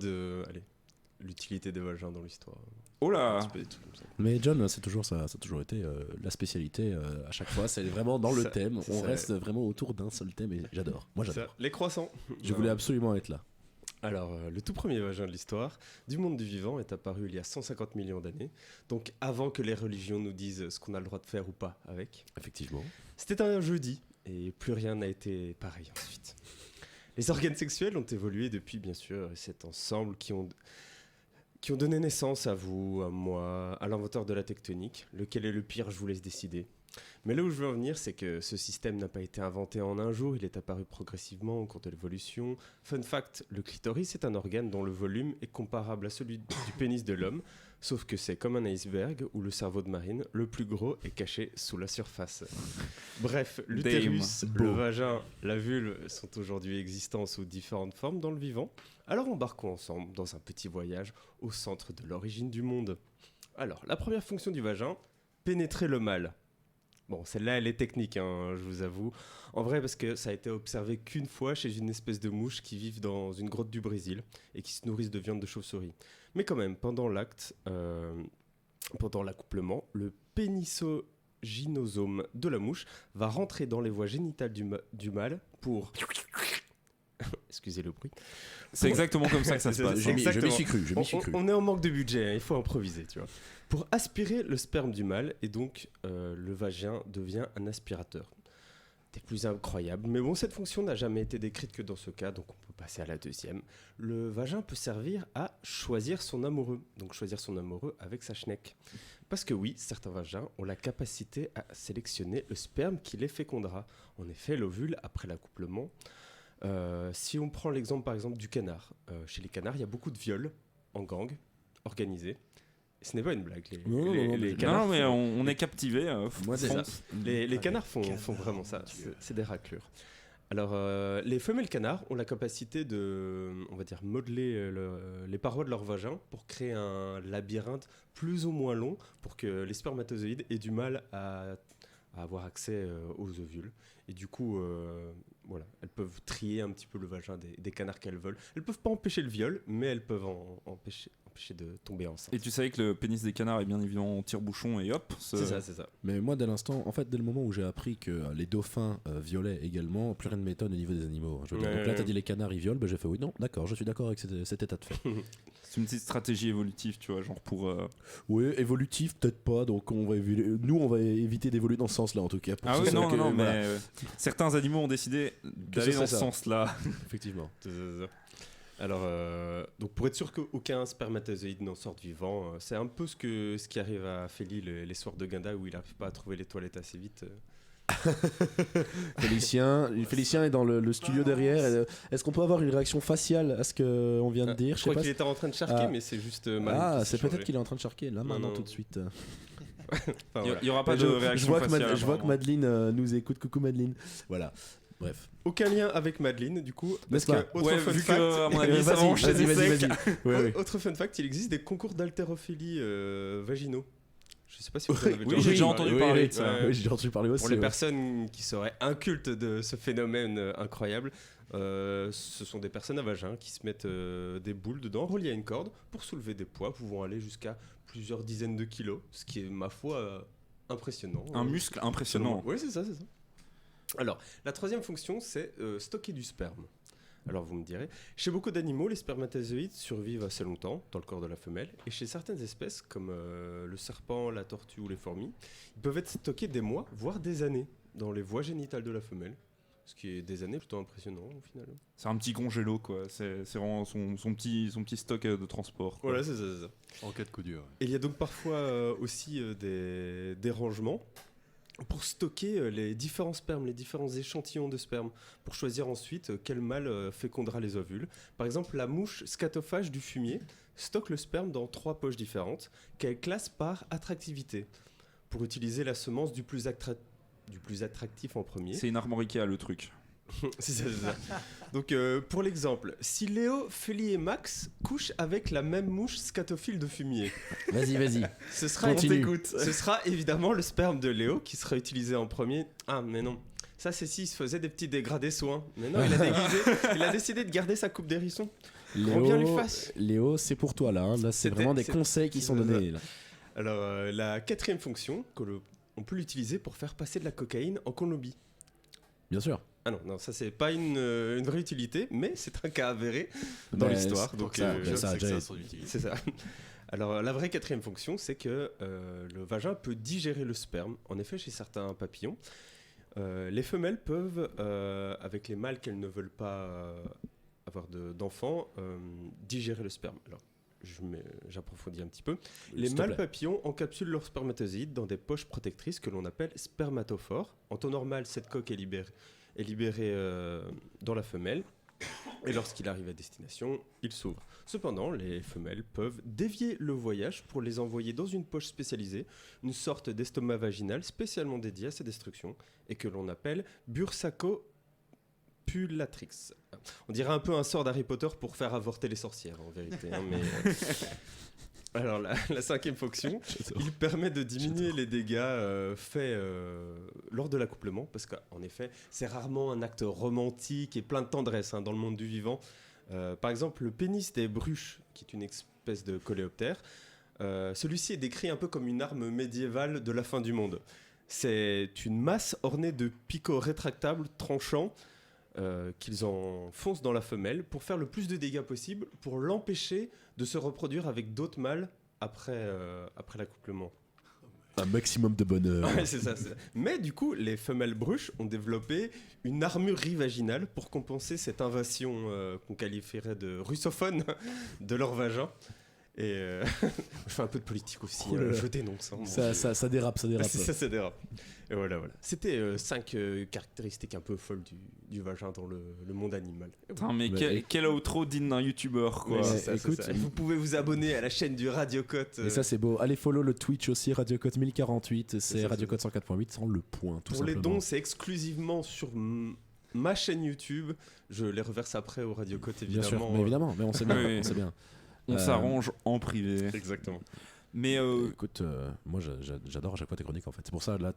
l'utilité des Vosges dans l'histoire. Oh là! Un petit peu des trucs comme ça. Mais John, c'est toujours ça, ça a toujours été la spécialité à chaque fois. C'est vraiment dans le thème. On reste vraiment autour d'un seul thème et j'adore. Moi, j'adore. Les croissants. Je voulais absolument être là. Alors, le tout premier vagin de l'histoire du monde du vivant est apparu il y a 150 millions d'années, donc avant que les religions nous disent ce qu'on a le droit de faire ou pas avec. Effectivement. C'était un jeudi, et plus rien n'a été pareil ensuite. Les organes sexuels ont évolué depuis, bien sûr, cet ensemble qui ont donné naissance à vous, à moi, à l'inventeur de la tectonique. Lequel est le pire, je vous laisse décider. Mais là où je veux en venir, c'est que ce système n'a pas été inventé en un jour, il est apparu progressivement au cours de l'évolution. Fun fact, le clitoris est un organe dont le volume est comparable à celui du pénis de l'homme, sauf que c'est comme un iceberg où le cerveau de marine, le plus gros, est caché sous la surface. Bref, l'utérus, le vagin, la vulve sont aujourd'hui existants sous différentes formes dans le vivant. Alors embarquons ensemble dans un petit voyage au centre de l'origine du monde. Alors, la première fonction du vagin, pénétrer le mâle. Bon, celle-là, elle est technique, hein, je vous avoue. En vrai, parce que ça a été observé qu'une fois chez une espèce de mouche qui vivent dans une grotte du Brésil et qui se nourrissent de viande de chauve-souris. Mais quand même, pendant l'accouplement, le pénisogynosome de la mouche va rentrer dans les voies génitales du mâle pour... Excusez le bruit. C'est exactement comme ça que ça se passe. Je m'y suis cru. On est en manque de budget, hein, il faut improviser, tu vois. Pour aspirer le sperme du mâle, et donc le vagin devient un aspirateur. Des plus incroyables. Mais bon, cette fonction n'a jamais été décrite que dans ce cas, donc on peut passer à la deuxième. Le vagin peut servir à choisir son amoureux. Donc choisir son amoureux avec sa schneck. Parce que oui, certains vagins ont la capacité à sélectionner le sperme qui les fécondera. En effet, l'ovule, après l'accouplement... si on prend l'exemple par exemple du canard, chez les canards il y a beaucoup de viols en gang organisés. Ce n'est pas une blague. Les canards mais on est captivé. Les canards font vraiment ça. C'est des raclures. Alors les femelles canards ont la capacité de, on va dire, modeler les parois de leur vagin pour créer un labyrinthe plus ou moins long pour que les spermatozoïdes aient du mal à avoir accès aux ovules. Et du coup, voilà, elles peuvent trier un petit peu le vagin des canards qu'elles veulent. Elles peuvent pas empêcher le viol, mais elles peuvent empêcher de tomber enceinte. Et tu savais que le pénis des canards est bien évidemment en tire-bouchon et hop. C'est ça. Mais moi, dès le moment où j'ai appris que les dauphins violaient également, plus rien ne m'étonne au niveau des animaux. Donc là, t'as dit les canards, ils violent, j'ai fait oui, non, d'accord, je suis d'accord avec cet état de fait. C'est une petite stratégie évolutive, tu vois, genre pour... Oui, évolutive, peut-être pas, donc on va éviter d'évoluer dans ce sens-là, en tout cas. Ah oui, non, mais certains animaux ont décidé d'aller dans ce sens-là. Effectivement. Alors, donc pour être sûr qu'aucun spermatozoïde n'en sorte vivant, c'est un peu ce qui arrive à Feli les soirs de Guinda où il n'arrive pas à trouver les toilettes assez vite. Félicien est dans le studio derrière. Est-ce qu'on peut avoir une réaction faciale à ce qu'on vient de dire? Je crois qu'il était en train de charquer, mais c'est juste mal. C'est peut-être qu'il est en train de charquer là maintenant tout de suite. Il n'y aura pas de réaction faciale. Je vois que Madeleine nous écoute. Coucou Madeleine. Voilà. Bref. Aucun lien avec Madeleine, du coup. Parce que, vu que, à mon avis, ça va enchaîner sec. Autre fun fact, il existe des concours d'haltérophilie vaginaux. Je sais pas si vous avez j'ai déjà entendu parler de ça. Oui, j'ai déjà entendu parler aussi. Pour les personnes qui seraient incultes de ce phénomène incroyable, ce sont des personnes à vagin qui se mettent des boules dedans, reliées à une corde, pour soulever des poids pouvant aller jusqu'à plusieurs dizaines de kilos, ce qui est, ma foi, impressionnant. Un muscle impressionnant. Oui, c'est ça. Alors, la troisième fonction, c'est stocker du sperme. Alors vous me direz, chez beaucoup d'animaux, les spermatozoïdes survivent assez longtemps dans le corps de la femelle, et chez certaines espèces, comme le serpent, la tortue ou les fourmis, ils peuvent être stockés des mois, voire des années, dans les voies génitales de la femelle, ce qui est des années plutôt impressionnant au final. C'est un petit congélo, quoi. C'est vraiment son petit stock de transport, quoi. Voilà, c'est ça. En cas de coup dur. Et il y a donc parfois aussi des rangements pour stocker les différents spermes, les différents échantillons de sperme, pour choisir ensuite quel mâle fécondera les ovules. Par exemple, la mouche scatophage du fumier stocke le sperme dans 3 poches différentes, qu'elle classe par attractivité, pour utiliser la semence du plus attractif en premier. C'est une armoricaire, le truc. c'est ça. Donc pour l'exemple, si Léo, Feli et Max couchent avec la même mouche scatophile de fumier, vas-y. Ce sera évidemment le sperme de Léo qui sera utilisé en premier. Ah mais non, ça c'est s'il se faisait des petits dégradés soins. Mais non, il a décidé de garder sa coupe d'hérisson. Léo, c'est pour toi là. Là c'est vraiment des conseils qui sont donnés. Là. Alors la quatrième fonction, on peut l'utiliser pour faire passer de la cocaïne en Colombie. Bien sûr. Ah non, ça c'est pas une vraie utilité, mais c'est un cas avéré dans l'histoire. Donc c'est ça. Alors la vraie quatrième fonction, c'est que le vagin peut digérer le sperme. En effet, chez certains papillons, Les femelles peuvent, avec les mâles qu'elles ne veulent pas avoir d'enfants, digérer le sperme. Alors, j'approfondis un petit peu. Les S'il te mâles plaît. papillons encapsulent leurs spermatozoïdes dans des poches protectrices que l'on appelle spermatophores. En temps normal, cette coque est libérée dans la femelle. Et lorsqu'il arrive à destination, il s'ouvre. Cependant, les femelles peuvent dévier le voyage pour les envoyer dans une poche spécialisée, une sorte d'estomac vaginal spécialement dédié à ces destructions et que l'on appelle bursacopulatrix. On dirait un peu un sort d'Harry Potter pour faire avorter les sorcières en vérité. Alors la cinquième fonction, il permet de diminuer les dégâts faits lors de l'accouplement, parce qu'en effet, c'est rarement un acte romantique et plein de tendresse dans le monde du vivant. Par exemple, le pénis des bruches, qui est une espèce de coléoptère, celui-ci est décrit un peu comme une arme médiévale de la fin du monde. C'est une masse ornée de picots rétractables, tranchants, qu'ils enfoncent dans la femelle pour faire le plus de dégâts possible, pour l'empêcher de se reproduire avec d'autres mâles après l'accouplement. Un maximum de bonheur. Ouais, c'est ça. Mais du coup, les femelles bruches ont développé une armurerie vaginale pour compenser cette invasion qu'on qualifierait de russophone de leur vagin. Et je fais un peu de politique aussi, je dénonce. Ça dérape. Ça dérape. Et voilà. C'était 5 caractéristiques un peu folles du vagin dans le monde animal. Putain, mais quel outro digne d'un youtubeur, quoi. Écoute, vous pouvez vous abonner à la chaîne du Radiocote. Et ça c'est beau. Allez follow le Twitch aussi, Radiocote 1048, c'est ça, Radiocote 104.8 sans le point tout pour les simplement. dons, c'est exclusivement sur ma chaîne YouTube. Je les reverse après au Radiocote Bien évidemment. sûr, mais évidemment, mais on sait bien, Oui. on sait bien. On s'arrange en privé. Exactement. Mais Écoute, moi j'adore à chaque fois tes chroniques en fait. C'est pour ça là,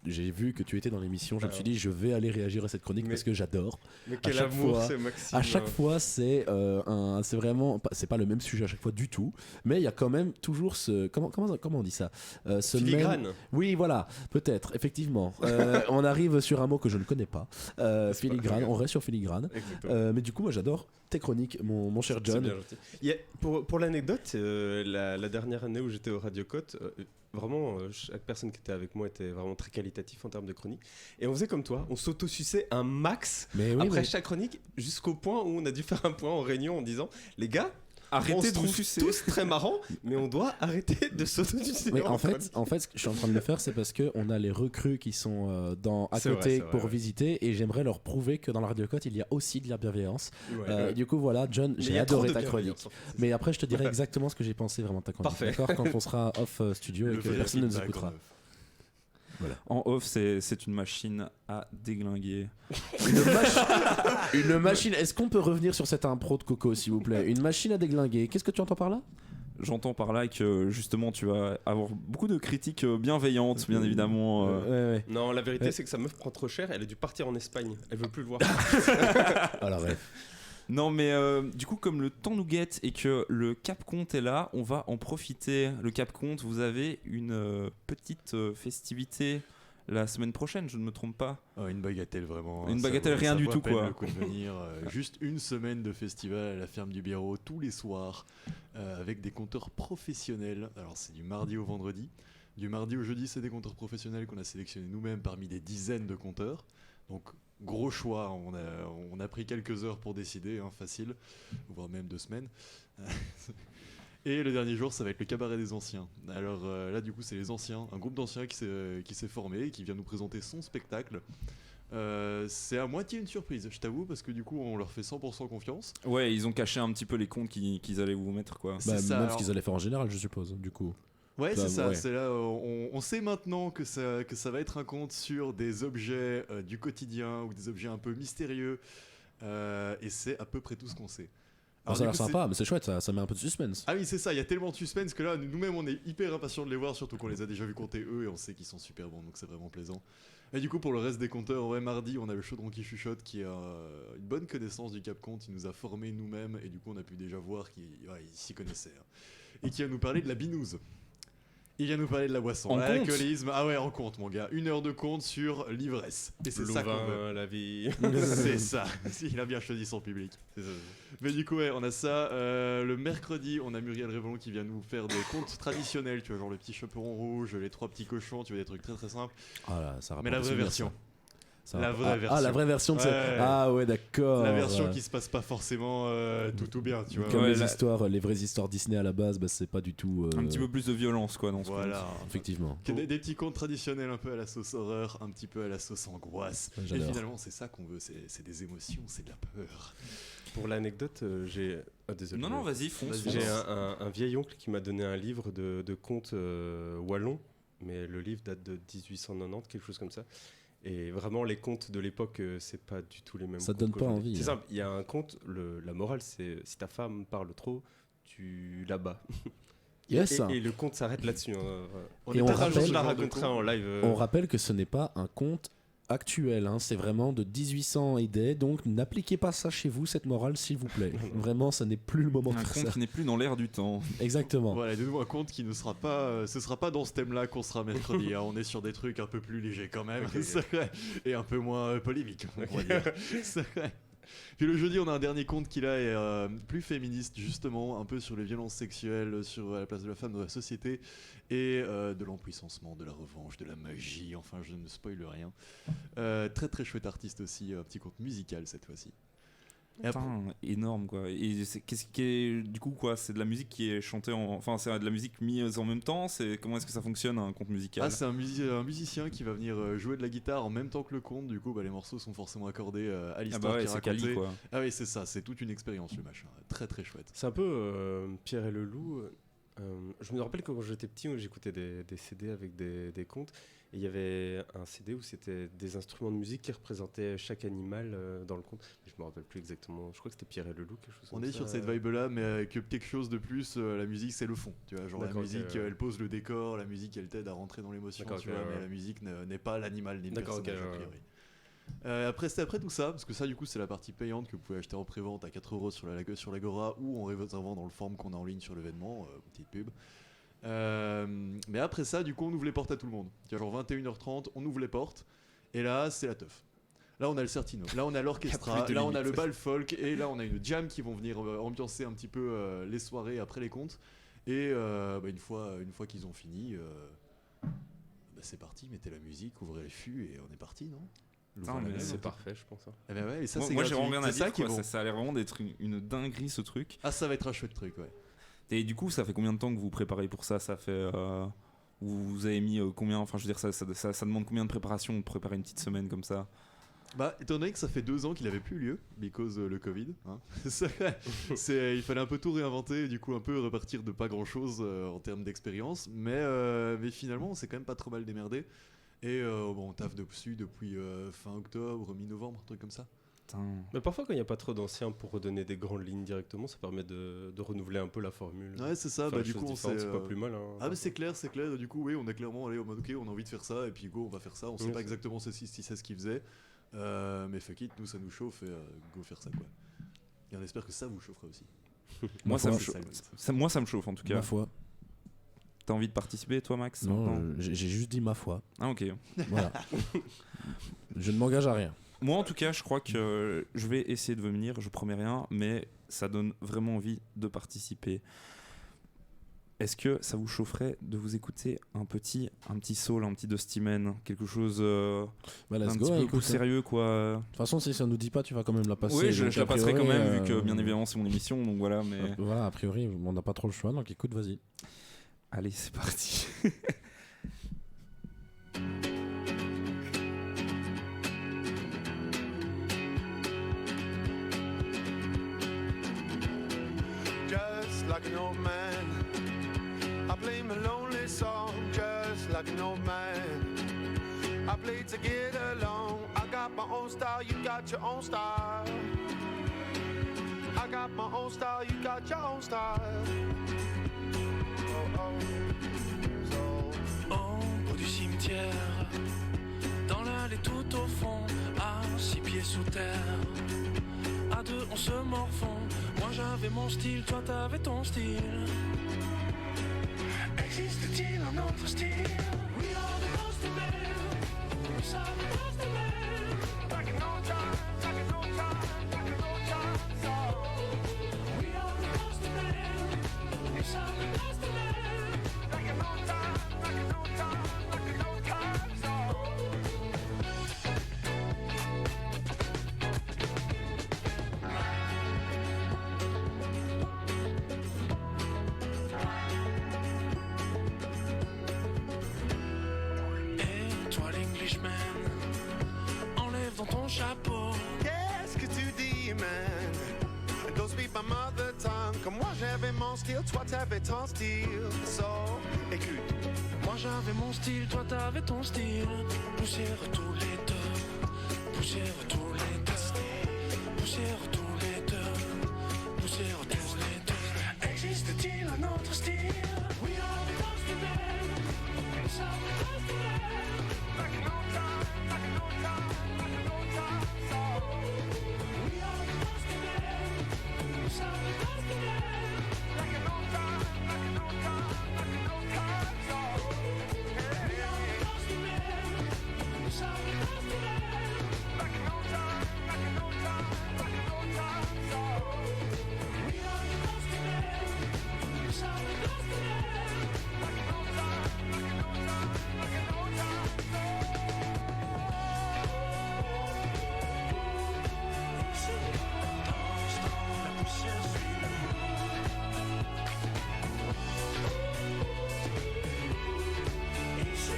j'ai vu que tu étais dans l'émission, je me suis dit je vais aller réagir à cette chronique parce que j'adore. Mais quel chaque amour, fois- c'est Maxime. À chaque fois, c'est vraiment, c'est pas le même sujet à chaque fois du tout, mais il y a quand même toujours ce comment on dit ça, ce Filigrane. même- Oui, voilà, peut-être, effectivement. On arrive sur un mot que je ne connais pas. Filigrane, on reste sur filigrane. Exactement. Mais du coup, moi j'adore tes chroniques, mon cher C'est John. bien gentil. Pour l'anecdote, la dernière année où j'étais au Radiocote, vraiment, chaque personne qui était avec moi était vraiment très qualitatif en termes de chronique. Et on faisait comme toi, on s'autosuçait un max Mais oui, après mais- chaque chronique, jusqu'au point où on a dû faire un point en réunion en disant les gars, on arrêtez se de vous trouve sucer. tous très marrants, mais on doit arrêter de s'autosucer. Mais en fait, ce que je suis en train de le faire, c'est parce que on a les recrues qui sont à C'est côté vrai, pour ouais. visiter, et j'aimerais leur prouver que dans la Radiocote il y a aussi de la bienveillance. Ouais. Du coup, voilà, John, Mais il j'ai y a trop adoré de ta bienveillance, chronique. en fait, c'est Mais ça. après, je te dirai exactement ce que j'ai pensé vraiment de ta chronique. Parfait. D'accord, quand on sera off studio et que personne ne nous écoutera. En off, c'est une machine à déglinguer. Une machine. Est-ce qu'on peut revenir sur cette impro de Coco, s'il vous plaît? Une machine à déglinguer. Qu'est-ce que tu entends par là? J'entends par là que justement tu vas avoir beaucoup de critiques bienveillantes, bien évidemment. Ouais. Non, la vérité, c'est que sa meuf prend trop cher, elle a dû partir en Espagne. Elle veut plus le voir. Alors, ouais. Non, mais du coup, comme le temps nous guette et que le Cap Compte est là, on va en profiter. Le Cap Compte, vous avez une petite festivité la semaine prochaine, je ne me trompe pas. Oh, une bagatelle vraiment. Une Ça bagatelle, vaut- rien ça du vaut à tout, peine quoi. le coup de venir. Juste une semaine de festival à la ferme du Biarrot tous les soirs avec des compteurs professionnels. Alors c'est du mardi au vendredi. Du mardi au jeudi, c'est des compteurs professionnels qu'on a sélectionnés nous-mêmes parmi des dizaines de compteurs. Donc gros choix, on a pris quelques heures pour décider, facile, voire même 2 semaines. Et le dernier jour, ça va être le cabaret des anciens. Alors là, du coup, c'est les anciens, un groupe d'anciens qui s'est formé et qui vient nous présenter son spectacle. C'est à moitié une surprise, je t'avoue, parce que du coup, on leur fait 100% confiance. Ouais, ils ont caché un petit peu les comptes qu'ils allaient vous mettre, quoi. Bah, ça, même alors- ce qu'ils allaient faire en général, je suppose, du coup. Ouais, Bah, c'est ça. ouais. C'est là, on sait maintenant que ça va être un conte sur des objets du quotidien ou des objets un peu mystérieux. Et c'est à peu près tout ce qu'on sait. Alors, ça a l'air sympa, mais c'est chouette, ça met un peu de suspense. Ah oui, c'est ça, il y a tellement de suspense que là, nous-mêmes, on est hyper impatients de les voir, surtout qu'on les a déjà vus compter eux et on sait qu'ils sont super bons, donc c'est vraiment plaisant. Et du coup, pour le reste des compteurs, ouais, mardi, on a le Chaudron qui chuchote qui a une bonne connaissance du Cap Compte, il nous a formés nous-mêmes et du coup, on a pu déjà voir qu'il s'y connaissait. Et qui va nous parler de la binouse. Il vient nous parler de la boisson, En l'alcoolisme. Ah ouais, en compte, mon gars. 1 heure de compte sur l'ivresse. Et c'est ça qu'on veut. la vie. C'est ça. Il a bien choisi son public. C'est ça. Mais du coup, ouais, on a ça. Le mercredi, on a Muriel Révélon qui vient nous faire des contes traditionnels. Tu vois, genre le petit chaperon rouge, les 3 petits cochons. Tu vois, des trucs très très simples. Ah là, ça Mais la vraie version. La vraie Ah, version. la vraie version de Ouais. cette... Ah ouais, d'accord. La version qui se passe pas forcément tout bien, tu vois. Comme Ouais, les vraies histoires Disney à la base, bah, c'est pas du tout... Un petit peu plus de violence, quoi, dans ce Voilà. Effectivement. Des petits contes traditionnels un peu à la sauce horreur, un petit peu à la sauce angoisse. Ouais, Et j'adore. finalement, c'est ça qu'on veut, c'est des émotions, c'est de la peur. Pour l'anecdote, j'ai. Ah, désolé. Non, vas-y, fonce. J'ai un vieil oncle qui m'a donné un livre de contes wallons, mais le livre date de 1890, quelque chose comme ça. Et vraiment, les contes de l'époque, c'est pas du tout les mêmes. Ça contes donne pas qu'aujourd'hui. envie, C'est hein. simple, il y a un conte, la morale, c'est si ta femme parle trop, tu la bats. Yes. Et le conte s'arrête là-dessus. On Et est on peut-être un jour rappelle- Je la ce genre de raconterai conte. en live. On rappelle que ce n'est pas un conte actuel, hein, c'est vraiment de 1800 et des, donc n'appliquez pas ça chez vous, cette morale, s'il vous plaît. Vraiment, ça n'est plus le moment de Un faire conte ça. qui n'est plus dans l'air du temps. Exactement. Voilà, de nouveau un conte qui ne sera pas, ce sera pas dans ce thème-là qu'on sera mercredi. Hein. On est sur des trucs un peu plus légers quand même, c'est vrai, et un peu moins polémiques, on va dire. C'est vrai. Puis le jeudi, on a un dernier conte qui là est plus féministe, justement, un peu sur les violences sexuelles, sur la place de la femme dans la société, et de l'empuissancement, de la revanche, de la magie, enfin je ne spoile rien. Très très chouette artiste aussi, un petit conte musical cette fois-ci. Et après- Putain, énorme, quoi. Et qu'est-ce qui est. Du coup, quoi, c'est de la musique qui est chantée en. Enfin, c'est de la musique mise en même temps. Comment est-ce que ça fonctionne, un conte musical? Ah, c'est un musicien qui va venir jouer de la guitare en même temps que le conte. Du coup, bah, les morceaux sont forcément accordés à l'histoire ouais, qui est c'est quali, racontée. quoi. Ah oui, c'est ça, c'est toute une expérience le machin. Très très chouette. C'est un peu Pierre et le loup. Je me rappelle que quand j'étais petit, j'écoutais des CD avec des contes. Et il y avait un CD où c'était des instruments de musique qui représentaient chaque animal dans le conte. Je me rappelle plus exactement. Je crois que c'était Pierre et le loup, quelque chose On comme est ça. sur cette vibe-là, mais avec quelque chose de plus. La musique, c'est le fond. Tu vois, genre la D'accord, musique, ok, ouais. elle pose le décor. La musique, elle t'aide à rentrer dans l'émotion. D'accord, Tu ok, vois, ouais. mais la musique n'est pas l'animal ni le D'accord, personnage ok, a ouais. priori. Après tout ça, parce que ça du coup c'est la partie payante que vous pouvez acheter en prévente à 4 € sur l'Agora ou en réservant dans le form qu'on a en ligne sur l'événement, petite pub. Mais après ça, du coup, on ouvre les portes à tout le monde. Il y a genre 21h30, on ouvre les portes, et là, c'est la teuf. Là, on a le Certino, là, on a l'orchestra, Y a plus de là, on a limite. le bal folk, et là, on a une jam qui vont venir ambiancer un petit peu les soirées après les contes. Et une fois qu'ils ont fini, c'est parti, mettez la musique, ouvrez les fûts, et on est parti, non? Putain, L'ouvrez la mais même, C'est hein. parfait, je pense. Eh ben ouais, et ça, Moi, c'est moi, j'ai gratuit. vraiment rien à C'est ça dire, qui est quoi. bon. Ça a l'air vraiment d'être une dinguerie, ce truc. Ah, ça va être un chouette truc, ouais. Et du coup, ça fait combien de temps que vous préparez pour ça? Ça fait. Vous avez mis combien? Enfin, je veux dire, ça demande combien de préparation de préparer une petite semaine comme ça? Bah, étant donné que ça fait 2 ans qu'il avait plus lieu, because le Covid, hein, il fallait un peu tout réinventer, et du coup un peu repartir de pas grand chose en termes d'expérience, mais finalement on s'est quand même pas trop mal démerdé, et on taffe dessus depuis fin octobre, mi-novembre, un truc comme ça. Putain. Mais parfois, quand il n'y a pas trop d'anciens pour redonner des grandes lignes directement, ça permet de renouveler un peu la formule. Ouais, c'est ça, Faire bah des du choses coup on différentes, s'est. c'est pas plus mal. Hein. Ah, mais c'est clair, du coup, oui, on a clairement allé au mode ok, on a envie de faire ça, et puis go, on va faire ça, on sait Oui, pas c'est- exactement si c'est ce qu'il faisait, mais fuck it, nous ça nous chauffe, et go faire ça quoi. Et on espère que ça vous chaufferait aussi. Moi, ça me c'est chauffe. ça, Moi, ça me chauffe en tout cas. Ma foi. T'as envie de participer, toi, Max? Non, j'ai juste dit ma foi. Ah, ok. Voilà. Je ne m'engage à rien. Moi, en tout cas, je crois que je vais essayer de venir. Je promets rien, mais ça donne vraiment envie de participer. Est-ce que ça vous chaufferait de vous écouter un petit soul, un petit Dusty Man, quelque chose Bah, let's un go, petit peu écoute, plus sérieux, quoi? De toute façon, si ça nous dit pas, tu vas quand même la passer. Oui, je donc, la a passerai quand priori, même, vu que bien évidemment c'est mon émission, donc voilà. Mais Voilà, a priori, on n'a pas trop le choix, donc écoute, vas-y. allez, c'est parti. Just like an old man, I play my lonely song. Just like an old man, I play to get along. I got my own style, you got your own style. I got my own style, you got your own style. Oh, oh. So, Au bout du cimetière, dans l'allée tout au fond, à 6 pieds sous terre. À 2 on se morfond. Moi j'avais mon style, toi t'avais ton style. Existe-t-il un autre style? We are the Monster Men. We are the Monster Men. Back in old times, back in old times, back in old times. Oh. We are the Monster Men. We are the Monster Men. Back in old times, back in old times, back in old times. Oh. Et toi l'Englishman, enlève dans ton chapeau. Qu'est-ce que tu dis, man? Don't speak my mother tongue. Comme moi j'avais mon style, toi t'avais ton style. So, écoute. Moi j'avais mon style, toi t'avais ton style. Poussière tous les deux, poussière tous les deux, poussière tous les deux, poussière tous les deux. Existe-t-il un autre style? We are the Monster Men. We are the Monster Men. Back in old times, back in old times, back in old times. Oh. We are the Monster Men. We are the Monster Men. Back in old times, back in old times, back in old times. Oh. We are the Monster Men. We are the Monster Men. Back in old times, back in old times, back in old times. Oh. We are the Monster Men. We are the Monster Men. Back in old times, back in old times, back in old times. Danse dans la poussière, suis-nous. Ici,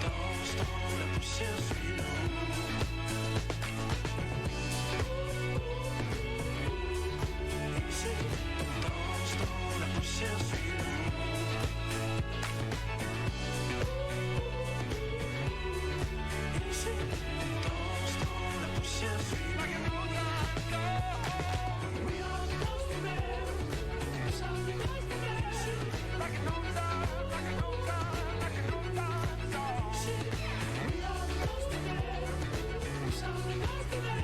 danse dans la poussière, suis-nous. Ici, danse dans la poussière, suis-nous. Ici, danse dans la poussière, suis-nous. We are the Monster Men. We are the Monster Men. Back in old times, back in old times, back in old times. Oh. We are the Monster Men. We are the Monster Men.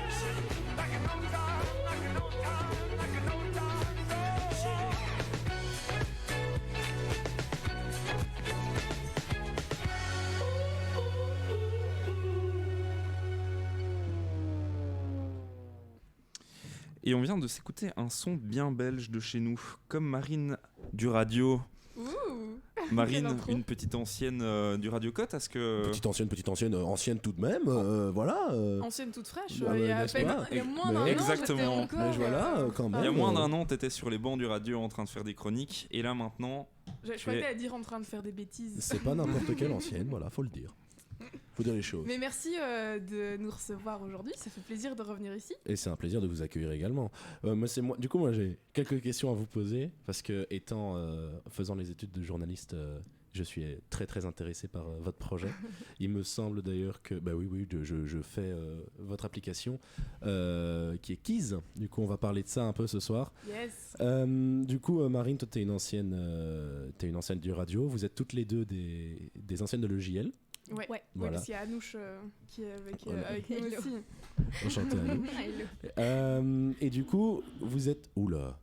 Back in old times, back in old times, back in old times. Oh. Et on vient de s'écouter un son bien belge de chez nous, comme Marine du radio. Ouh. Marine, Quelle intro. une petite ancienne du Radio Côte, est-ce que... Petite ancienne, ancienne tout de même, voilà. Ancienne toute fraîche. Bah, il y a n'est-ce à peine- pas il y a moins Mais- d'un an, Exactement. j'étais encore, Mais voilà, quand Il y a même. moins d'un an, t'étais sur les bancs du radio en train de faire des chroniques, et là maintenant... Je crois que t'allais dire en train de faire des bêtises. C'est pas n'importe quelle ancienne, voilà, faut le dire. Faut dire les choses. Mais merci de nous recevoir aujourd'hui, ça fait plaisir de revenir ici. Et c'est un plaisir de vous accueillir également. Du coup, moi j'ai quelques questions à vous poser parce que faisant les études de journaliste, je suis très très intéressé par votre projet. Il me semble d'ailleurs que je fais votre application qui est Keys. Du coup, on va parler de ça un peu ce soir. Yes. Du coup, Marine, toi t'es une ancienne du radio. Vous êtes toutes les deux des anciennes de l'EJL. Ouais. Voilà. Parce qu'il y a Anouche qui est avec nous Hello. aussi. Enchanté à nous. Et du coup, vous êtes... Oula.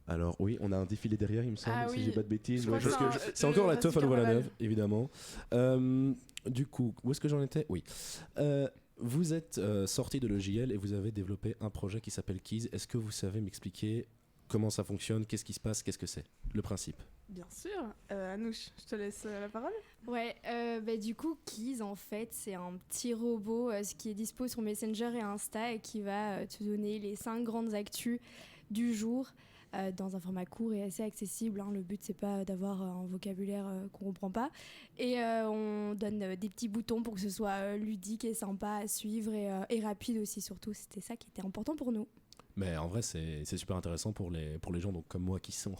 Alors oui, on a un défilé derrière, il me semble, si j'ai pas de bêtises. Je crois que C'est encore la teuf à Louvain-la-Neuve, Louvain-la-Neuve, évidemment. Du coup, où est-ce que j'en étais? Oui. Vous êtes sorti de l'EJL et vous avez développé un projet qui s'appelle Keys. Est-ce que vous savez m'expliquer comment ça fonctionne, qu'est-ce qui se passe, qu'est-ce que c'est, le principe? Bien sûr. Anouche, je te laisse la parole. Ouais, du coup, Keys, en fait, c'est un petit robot qui est dispo sur Messenger et Insta et qui va te donner les 5 grandes actus du jour dans un format court et assez accessible. Le but, c'est pas d'avoir un vocabulaire qu'on comprend pas. Et on donne des petits boutons pour que ce soit ludique et sympa à suivre et rapide aussi, surtout. C'était ça qui était important pour nous. Mais en vrai, c'est super intéressant pour les gens donc, comme moi qui sont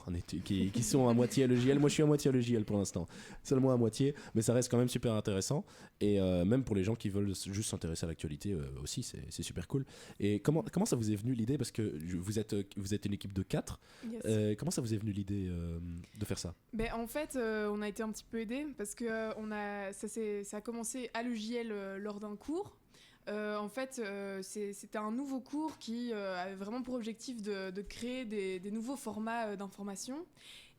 qui sont à moitié à l'EJL. Moi, je suis à moitié à l'EJL pour l'instant. Seulement à moitié, mais ça reste quand même super intéressant. Et même pour les gens qui veulent juste s'intéresser à l'actualité aussi, c'est super cool. Et comment ça vous est venu l'idée? Parce que vous êtes une équipe de 4. Yes. Comment ça vous est venu l'idée de faire ça? En fait, on a été un petit peu aidés parce que ça a commencé à l'EJL lors d'un cours. En fait, c'était un nouveau cours qui avait vraiment pour objectif de créer des nouveaux formats d'information.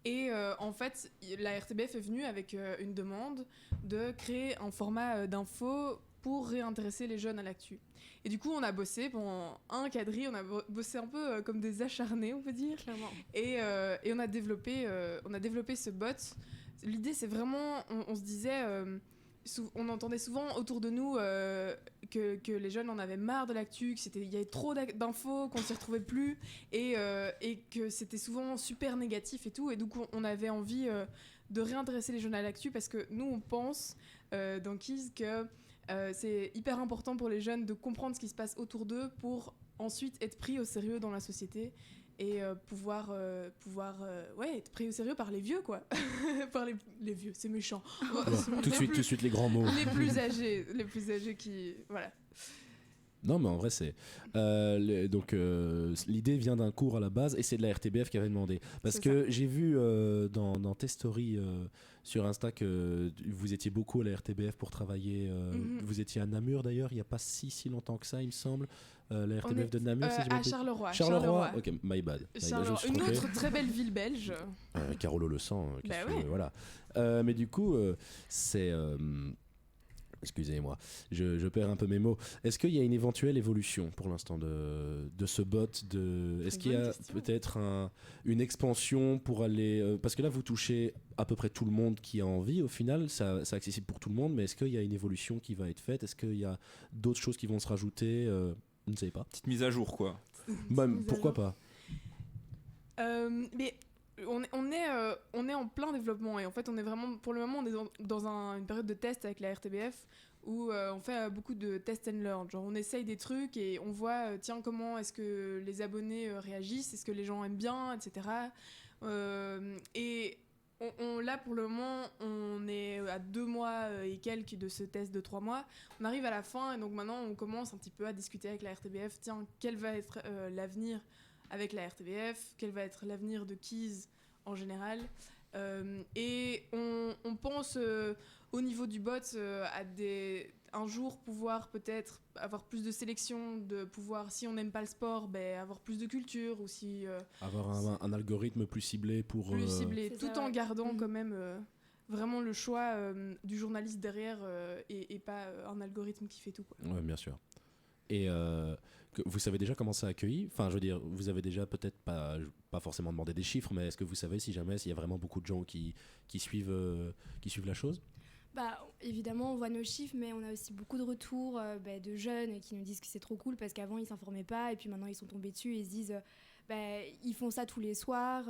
Et en fait, la RTBF est venue avec une demande de créer un format d'info pour réintéresser les jeunes à l'actu. Et du coup, on a bossé pendant un quadri, on a bossé un peu comme des acharnés, on peut dire. Clairement. Et on a développé ce bot. L'idée, c'est vraiment, on se disait, on entendait souvent autour de nous que les jeunes en avaient marre de l'actu, qu'il y avait trop d'infos, qu'on ne s'y retrouvait plus, et que c'était souvent super négatif et tout. Et donc, on avait envie de réintéresser les jeunes à l'actu, parce que nous, on pense dans Keys que c'est hyper important pour les jeunes de comprendre ce qui se passe autour d'eux pour ensuite être pris au sérieux dans la société et pouvoir être pris au sérieux par les vieux, quoi. Par les vieux, c'est méchant. Tout de suite les grands mots. Les plus âgés qui... Voilà. Non, mais en vrai, c'est. L'idée vient d'un cours à la base et c'est de la RTBF qui avait demandé. Parce C'est que j'ai vu dans tes stories sur Insta que vous étiez beaucoup à la RTBF pour travailler. Vous étiez à Namur d'ailleurs, il n'y a pas si longtemps que ça, il me semble. La RTBF de Namur, si je me à trompe. Charleroi. Charleroi. Ok, my bad. Je me suis Une trompé. autre très belle ville belge. Carolo le sang. Bah ouais. Voilà. Mais du coup, c'est. Excusez-moi, je perds un peu mes mots. Est-ce qu'il y a une éventuelle évolution pour l'instant de ce bot Est-ce qu'il y a peut-être une expansion pour aller... parce que là, vous touchez à peu près tout le monde qui a envie. Au final, c'est accessible pour tout le monde, mais est-ce qu'il y a une évolution qui va être faite? Est-ce qu'il y a d'autres choses qui vont se rajouter? Je ne sais pas. Petite mise à jour, quoi. Pourquoi pas? Mais... On est en plein développement et en fait on est vraiment, pour le moment on est dans une période de test avec la RTBF où on fait beaucoup de test and learn, genre on essaye des trucs et on voit tiens comment est-ce que les abonnés réagissent, est-ce que les gens aiment bien, etc. Et là pour le moment on est à 2 mois et quelques de ce test de 3 mois, on arrive à la fin et donc maintenant on commence un petit peu à discuter avec la RTBF, tiens quel va être l'avenir avec la RTBF, quel va être l'avenir de Keys en général. Et on pense au niveau du bot un jour pouvoir peut-être avoir plus de sélection, de pouvoir, si on n'aime pas le sport, avoir plus de culture ou si... avoir un algorithme plus ciblé pour... Plus ciblé, tout ça, en ouais. gardant quand même vraiment le choix du journaliste derrière et pas un algorithme qui fait tout, quoi. Ouais, bien sûr. Et vous savez déjà comment ça accueilli? Enfin, je veux dire, vous avez déjà peut-être pas forcément demandé des chiffres, mais est-ce que vous savez s'il y a vraiment beaucoup de gens qui suivent la chose? Bah, évidemment, on voit nos chiffres, mais on a aussi beaucoup de retours de jeunes qui nous disent que c'est trop cool parce qu'avant ils s'informaient pas et puis maintenant ils sont tombés dessus et ils se disent ils font ça tous les soirs.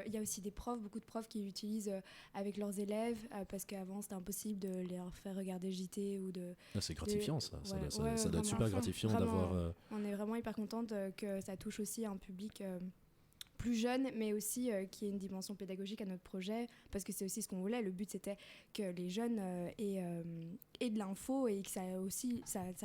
Il y a aussi beaucoup de profs qui l'utilisent avec leurs élèves parce qu'avant c'était impossible de leur faire regarder JT ou de... C'est gratifiant ça. Ça doit vraiment, être super gratifiant vraiment, d'avoir... On est vraiment hyper contente que ça touche aussi un public plus jeune, mais aussi qui ait une dimension pédagogique à notre projet, parce que c'est aussi ce qu'on voulait. Le but c'était que les jeunes aient de l'info et que ça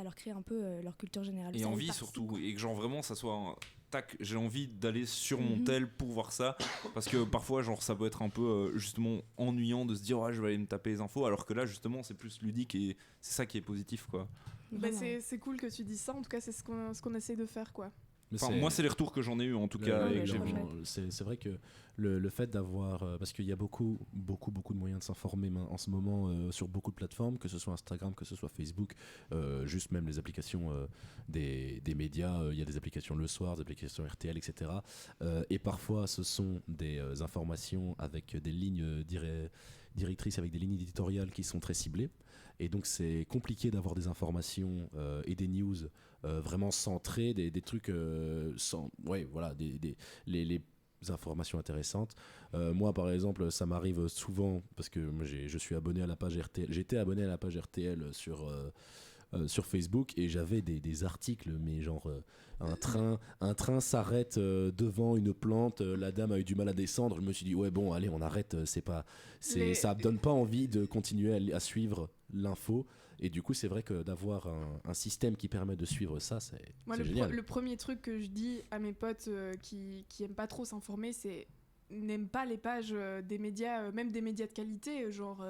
leur crée un peu leur culture générale. Et Ça envie y participe. surtout, et que genre vraiment ça soit tac, j'ai envie d'aller sur mon tel pour voir ça, parce que parfois genre ça peut être un peu justement ennuyant de se dire je vais aller me taper les infos, alors que là justement c'est plus ludique et c'est ça qui est positif, quoi. C'est cool que tu dises ça, en tout cas c'est ce qu'on essaie de faire, quoi. Enfin, moi c'est les retours que j'en ai eu en tout cas et que j'ai vu. C'est vrai que le fait d'avoir parce qu'il y a beaucoup de moyens de s'informer en ce moment sur beaucoup de plateformes, que ce soit Instagram, que ce soit Facebook, juste même les applications des médias, il y a des applications Le Soir, des applications RTL, etc. Et parfois ce sont des informations avec des lignes directrices, avec des lignes éditoriales qui sont très ciblées. Et donc c'est compliqué d'avoir des informations et des news vraiment centrées, des trucs les informations intéressantes. Moi par exemple ça m'arrive souvent parce que moi, je suis abonné à la page RTL, j'étais abonné à la page RTL sur Facebook et j'avais des articles mais genre un train s'arrête devant une plante, la dame a eu du mal à descendre, je me suis dit ouais bon allez on arrête, ça donne pas envie de continuer à suivre l'info. Et du coup c'est vrai que d'avoir un système qui permet de suivre ça, c'est génial. Le premier truc que je dis à mes potes qui aiment pas trop s'informer, c'est n'aiment pas les pages des médias, même des médias de qualité, genre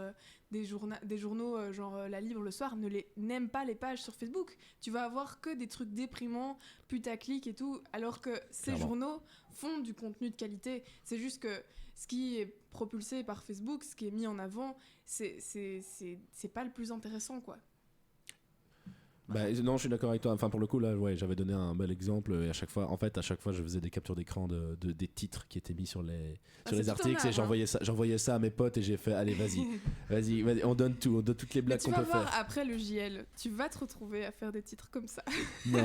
des journaux genre La Libre le soir, n'aiment pas les pages sur Facebook. Tu vas avoir que des trucs déprimants, putaclic et tout, alors que ces Clairement. journaux font du contenu de qualité. C'est juste que ce qui est propulsé par Facebook, ce qui est mis en avant, c'est pas le plus intéressant, quoi. Bah, non, je suis d'accord avec toi. Enfin, pour le coup, là, ouais, j'avais donné un bel exemple. Et à chaque fois, je faisais des captures d'écran des titres qui étaient mis sur les c'est tout un articles. art, Et j'envoyais ça à mes potes et j'ai fait, allez, vas-y, on donne tout, on donne toutes les Mais blagues tu qu'on vas peut voir faire. après le JL, tu vas te retrouver à faire des titres comme ça. Non,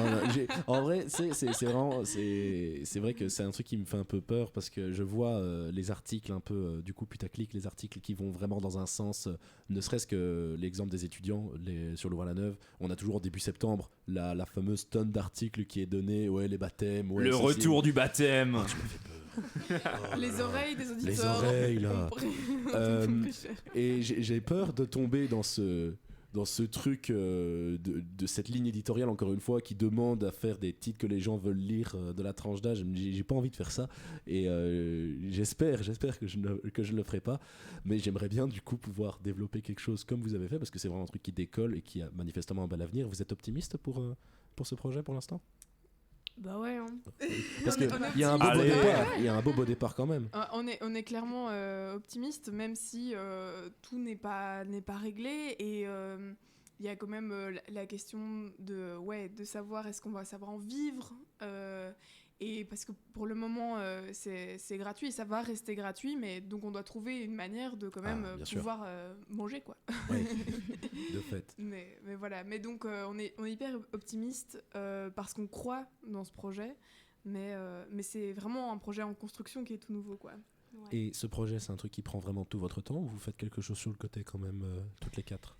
en vrai, c'est vrai que c'est un truc qui me fait un peu peur parce que je vois les articles un peu du coup putaclic, les articles qui vont vraiment dans un sens, ne serait-ce que l'exemple des étudiants sur Louvain-la-Neuve, on a toujours début septembre la fameuse tonne d'articles qui est donnée, ouais, les baptêmes, ouais, Le ceci. retour du baptême. Tu me fais peur. Les oreilles des auditeurs. Les oreilles là. On pourrait plus cher. Et j'ai peur de tomber dans ce truc de cette ligne éditoriale, encore une fois, qui demande à faire des titres que les gens veulent lire de la tranche d'âge. J'ai pas envie de faire ça et j'espère que je ne le ferai pas, mais j'aimerais bien du coup pouvoir développer quelque chose comme vous avez fait, parce que c'est vraiment un truc qui décolle et qui a manifestement un bel avenir. Vous êtes optimiste pour ce projet pour l'instant? Bah ouais, hein. Parce On est qu'il y a un beau Allez. départ, il y a un beau départ quand même. On est clairement optimiste, même si tout n'est pas réglé, et il y a quand même la question de savoir est-ce qu'on va savoir en vivre, et parce que pour le moment c'est gratuit et ça va rester gratuit, mais donc on doit trouver une manière de quand même bien sûr. pouvoir manger, quoi. Ouais, de fait. Mais voilà, mais donc on est hyper optimiste parce qu'on croit dans ce projet, mais c'est vraiment un projet en construction qui est tout nouveau, quoi. Ouais. Et ce projet, c'est un truc qui prend vraiment tout votre temps, ou vous faites quelque chose sur le côté quand même, toutes les quatre?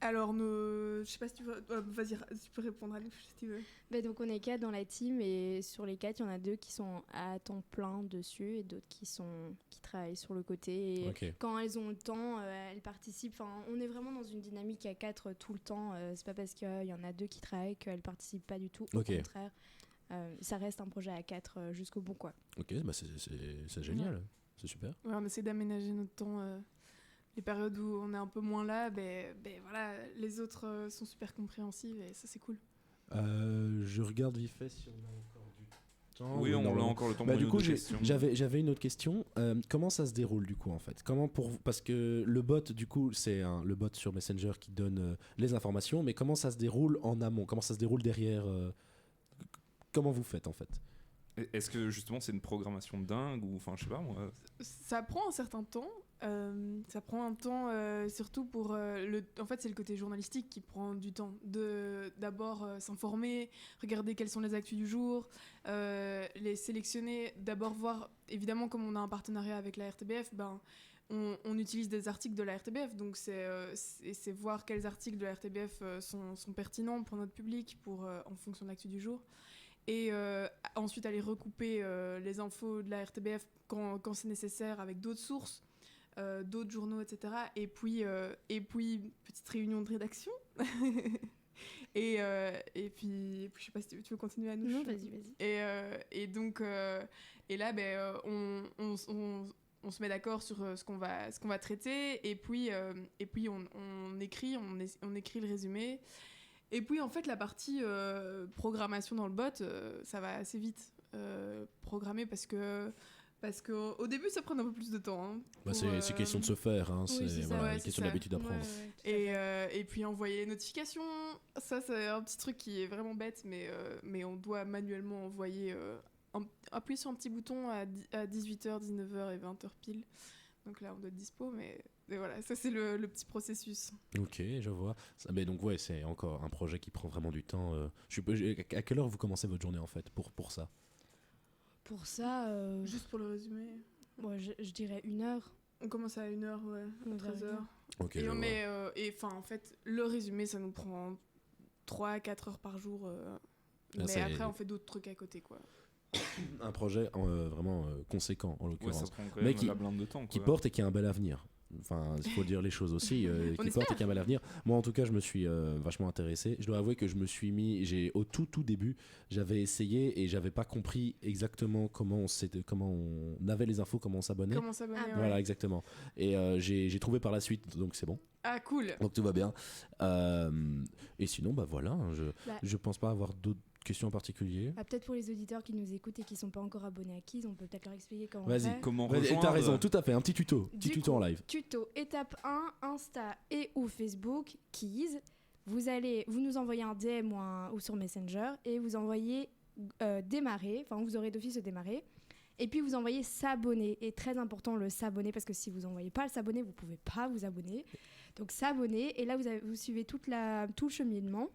Alors, je sais pas si tu veux. Vas-y, tu peux répondre à nous si tu veux. Bah, donc on est 4 dans la team et sur les 4, il y en a 2 qui sont à temps plein dessus et d'autres qui travaillent sur le côté. Et Ok. quand elles ont le temps, elles participent. Enfin, on est vraiment dans une dynamique à 4 tout le temps. C'est pas parce qu'il y en a 2 qui travaillent qu'elles participent pas du tout. Au Ok. contraire, ça reste un projet à 4 jusqu'au bout, quoi. Ok, bah c'est génial, c'est super. Ouais, on essaie d'aménager notre temps. Les périodes où on est un peu moins là, voilà, les autres sont super compréhensives et ça, c'est cool. Je regarde vite fait si on a encore du temps. Oui, on a encore le temps Bah, pour du une coup, autre question. j'avais une autre question. Comment ça se déroule du coup en fait? Parce que le bot du coup c'est le bot sur Messenger qui donne les informations, mais comment ça se déroule en amont? Comment ça se déroule derrière? Comment vous faites en fait? Est-ce que justement c'est une programmation de dingue ou enfin je sais pas moi. Ça prend un certain temps. Ça prend un temps surtout pour en fait c'est le côté journalistique qui prend du temps, de d'abord s'informer, regarder quelles sont les actus du jour, les sélectionner, d'abord voir, évidemment comme on a un partenariat avec la RTBF, on utilise des articles de la RTBF, donc c'est voir quels articles de la RTBF sont pertinents pour notre public, en fonction de l'actu du jour. Et ensuite aller recouper les infos de la RTBF quand c'est nécessaire avec d'autres sources, d'autres journaux, etc. Et puis petite réunion de rédaction. et puis je sais pas si tu veux continuer à nous. Non, vas-y. Et donc et là on se met d'accord sur ce qu'on va traiter, et puis on écrit le résumé. Et puis en fait la partie programmation dans le bot, ça va assez vite programmer parce que au début ça prend un peu plus de temps. Hein, c'est question de se faire, hein, oui, c'est ça, question d'habitude d'apprendre. Et puis envoyer les notifications, ça c'est un petit truc qui est vraiment bête, mais on doit manuellement envoyer, appuyer sur un petit bouton à 18h, 19h et 20h pile. Donc là on doit être dispo, mais voilà, ça c'est le petit processus. Ok, je vois. Mais donc ouais, c'est encore un projet qui prend vraiment du temps. À quelle heure vous commencez votre journée en fait pour ça? Pour ça, juste pour le résumé, moi je dirais 1 heure. On commence à 1h, ouais, 13h. Ok, et en fait le résumé ça nous prend 3-4 heures par jour, mais après on fait d'autres trucs à côté, quoi. Un projet vraiment conséquent en Ouais, l'occurrence, ça prend quand même la blinde de temps, qui quoi. porte et qui a un bel avenir. Enfin, il faut dire les choses aussi, On qui espère. portent et qui a mal à venir. Moi, en tout cas, je me suis vachement intéressé. Je dois avouer que je me suis mis, au tout début, j'avais essayé et j'avais pas compris exactement comment on avait les infos, comment on s'abonnait. Comment s'abonner, ouais. Voilà, exactement. Et j'ai trouvé par la suite, donc c'est bon. Ah, cool. Donc tout va bien. Et sinon, bah voilà, je pense pas avoir d'autres questions en particulier. Peut-être pour les auditeurs qui nous écoutent et qui sont pas encore abonnés à Keys, on peut peut-être leur expliquer comment Vas-y, faire. Vas-y, t'as raison, tout à fait, un petit tuto Du en live. Tuto, étape 1, Insta et ou Facebook, Keys. Vous nous envoyez un DM ou sur Messenger et vous envoyez démarrer, enfin vous aurez d'office de démarrer. Et puis vous envoyez s'abonner. Et très important le s'abonner parce que si vous envoyez pas le s'abonner, vous pouvez pas vous abonner. Donc s'abonner et là vous suivez tout le cheminement.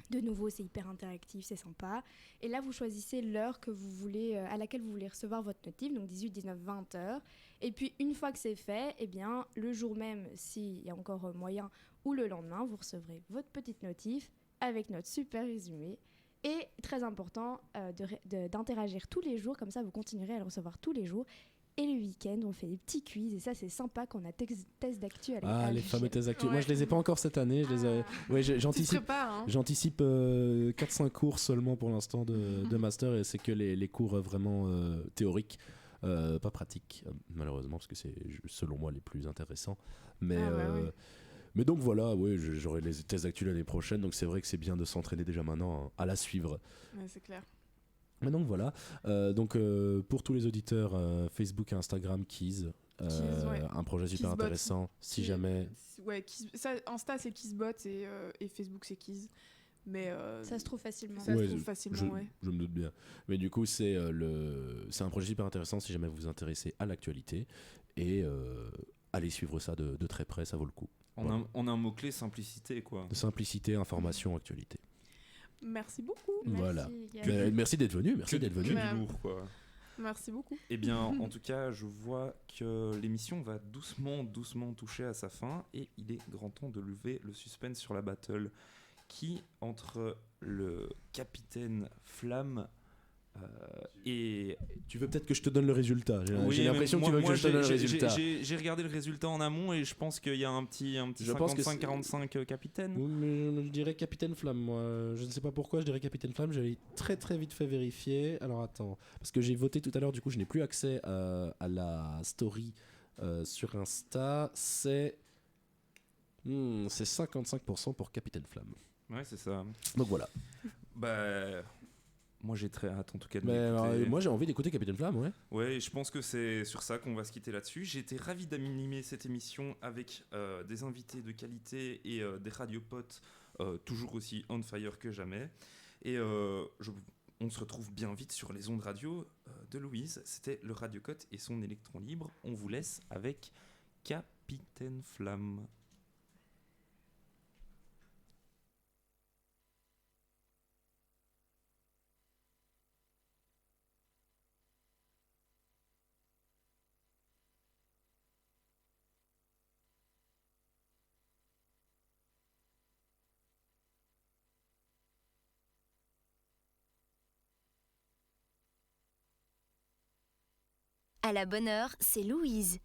De nouveau, c'est hyper interactif, c'est sympa. Et là, vous choisissez l'heure que vous voulez, à laquelle vous voulez recevoir votre notif, donc 18, 19, 20 heures. Et puis, une fois que c'est fait, eh bien, le jour même, s'il y a encore moyen, ou le lendemain, vous recevrez votre petite notif avec notre super résumé. Et très important, d'interagir tous les jours, comme ça, vous continuerez à le recevoir tous les jours. Et le week-end, on fait des petits quiz et ça, c'est sympa qu'on a test d'actu à Les fameux tests d'actu. Ouais. Moi, je les ai pas encore cette année. J'anticipe. prépares, hein. J'anticipe 4-5 cours seulement pour l'instant de master et c'est que les cours vraiment théoriques, pas pratiques, malheureusement, parce que c'est selon moi les plus intéressants. Mais mais donc voilà, j'aurai les tests d'actu l'année prochaine, donc c'est vrai que c'est bien de s'entraîner déjà maintenant à la suivre. Ouais, c'est clair. Mais donc voilà, pour tous les auditeurs, Facebook et Instagram, Keys, ouais. un projet super Keysbot. intéressant, si jamais... Ouais, Insta c'est Keysbot et Facebook c'est Keys. Mais ça se trouve facilement. Ça se trouve facilement, ouais. Je me doute bien. Mais du coup, c'est un projet super intéressant si jamais vous vous intéressez à l'actualité. Et allez suivre ça de très près, ça vaut le coup. On a un mot-clé, simplicité, quoi. De simplicité, information, actualité. Merci beaucoup. Voilà. Merci d'être venu. Merci d'être venu. Que du lourd, quoi. Merci beaucoup. Eh bien, en tout cas, je vois que l'émission va doucement toucher à sa fin et il est grand temps de lever le suspense sur la battle qui, entre le capitaine Flamme et... Tu veux peut-être que je te donne le résultat. J'ai l'impression que tu veux que je te donne le résultat. J'ai regardé le résultat en amont et je pense qu'il y a un petit 55-45 capitaine. Oui, mais je dirais capitaine Flamme, moi. Je ne sais pas pourquoi je dirais capitaine Flamme. J'avais très vite fait vérifier. Alors attends, parce que j'ai voté tout à l'heure, du coup je n'ai plus accès à la story sur Insta. C'est 55% pour capitaine Flamme. Ouais, c'est ça. Donc voilà. Bah... Moi j'ai très hâte en tout cas de l'écouter. Moi j'ai envie d'écouter Capitaine Flamme, ouais. Ouais, je pense que c'est sur ça qu'on va se quitter là-dessus. J'ai été ravi d'animer cette émission avec des invités de qualité et des radiopotes toujours aussi on fire que jamais. Et on se retrouve bien vite sur les ondes radio de Louise. C'était le Radiocote et son électron libre. On vous laisse avec Capitaine Flamme. À la bonne heure, c'est Louise.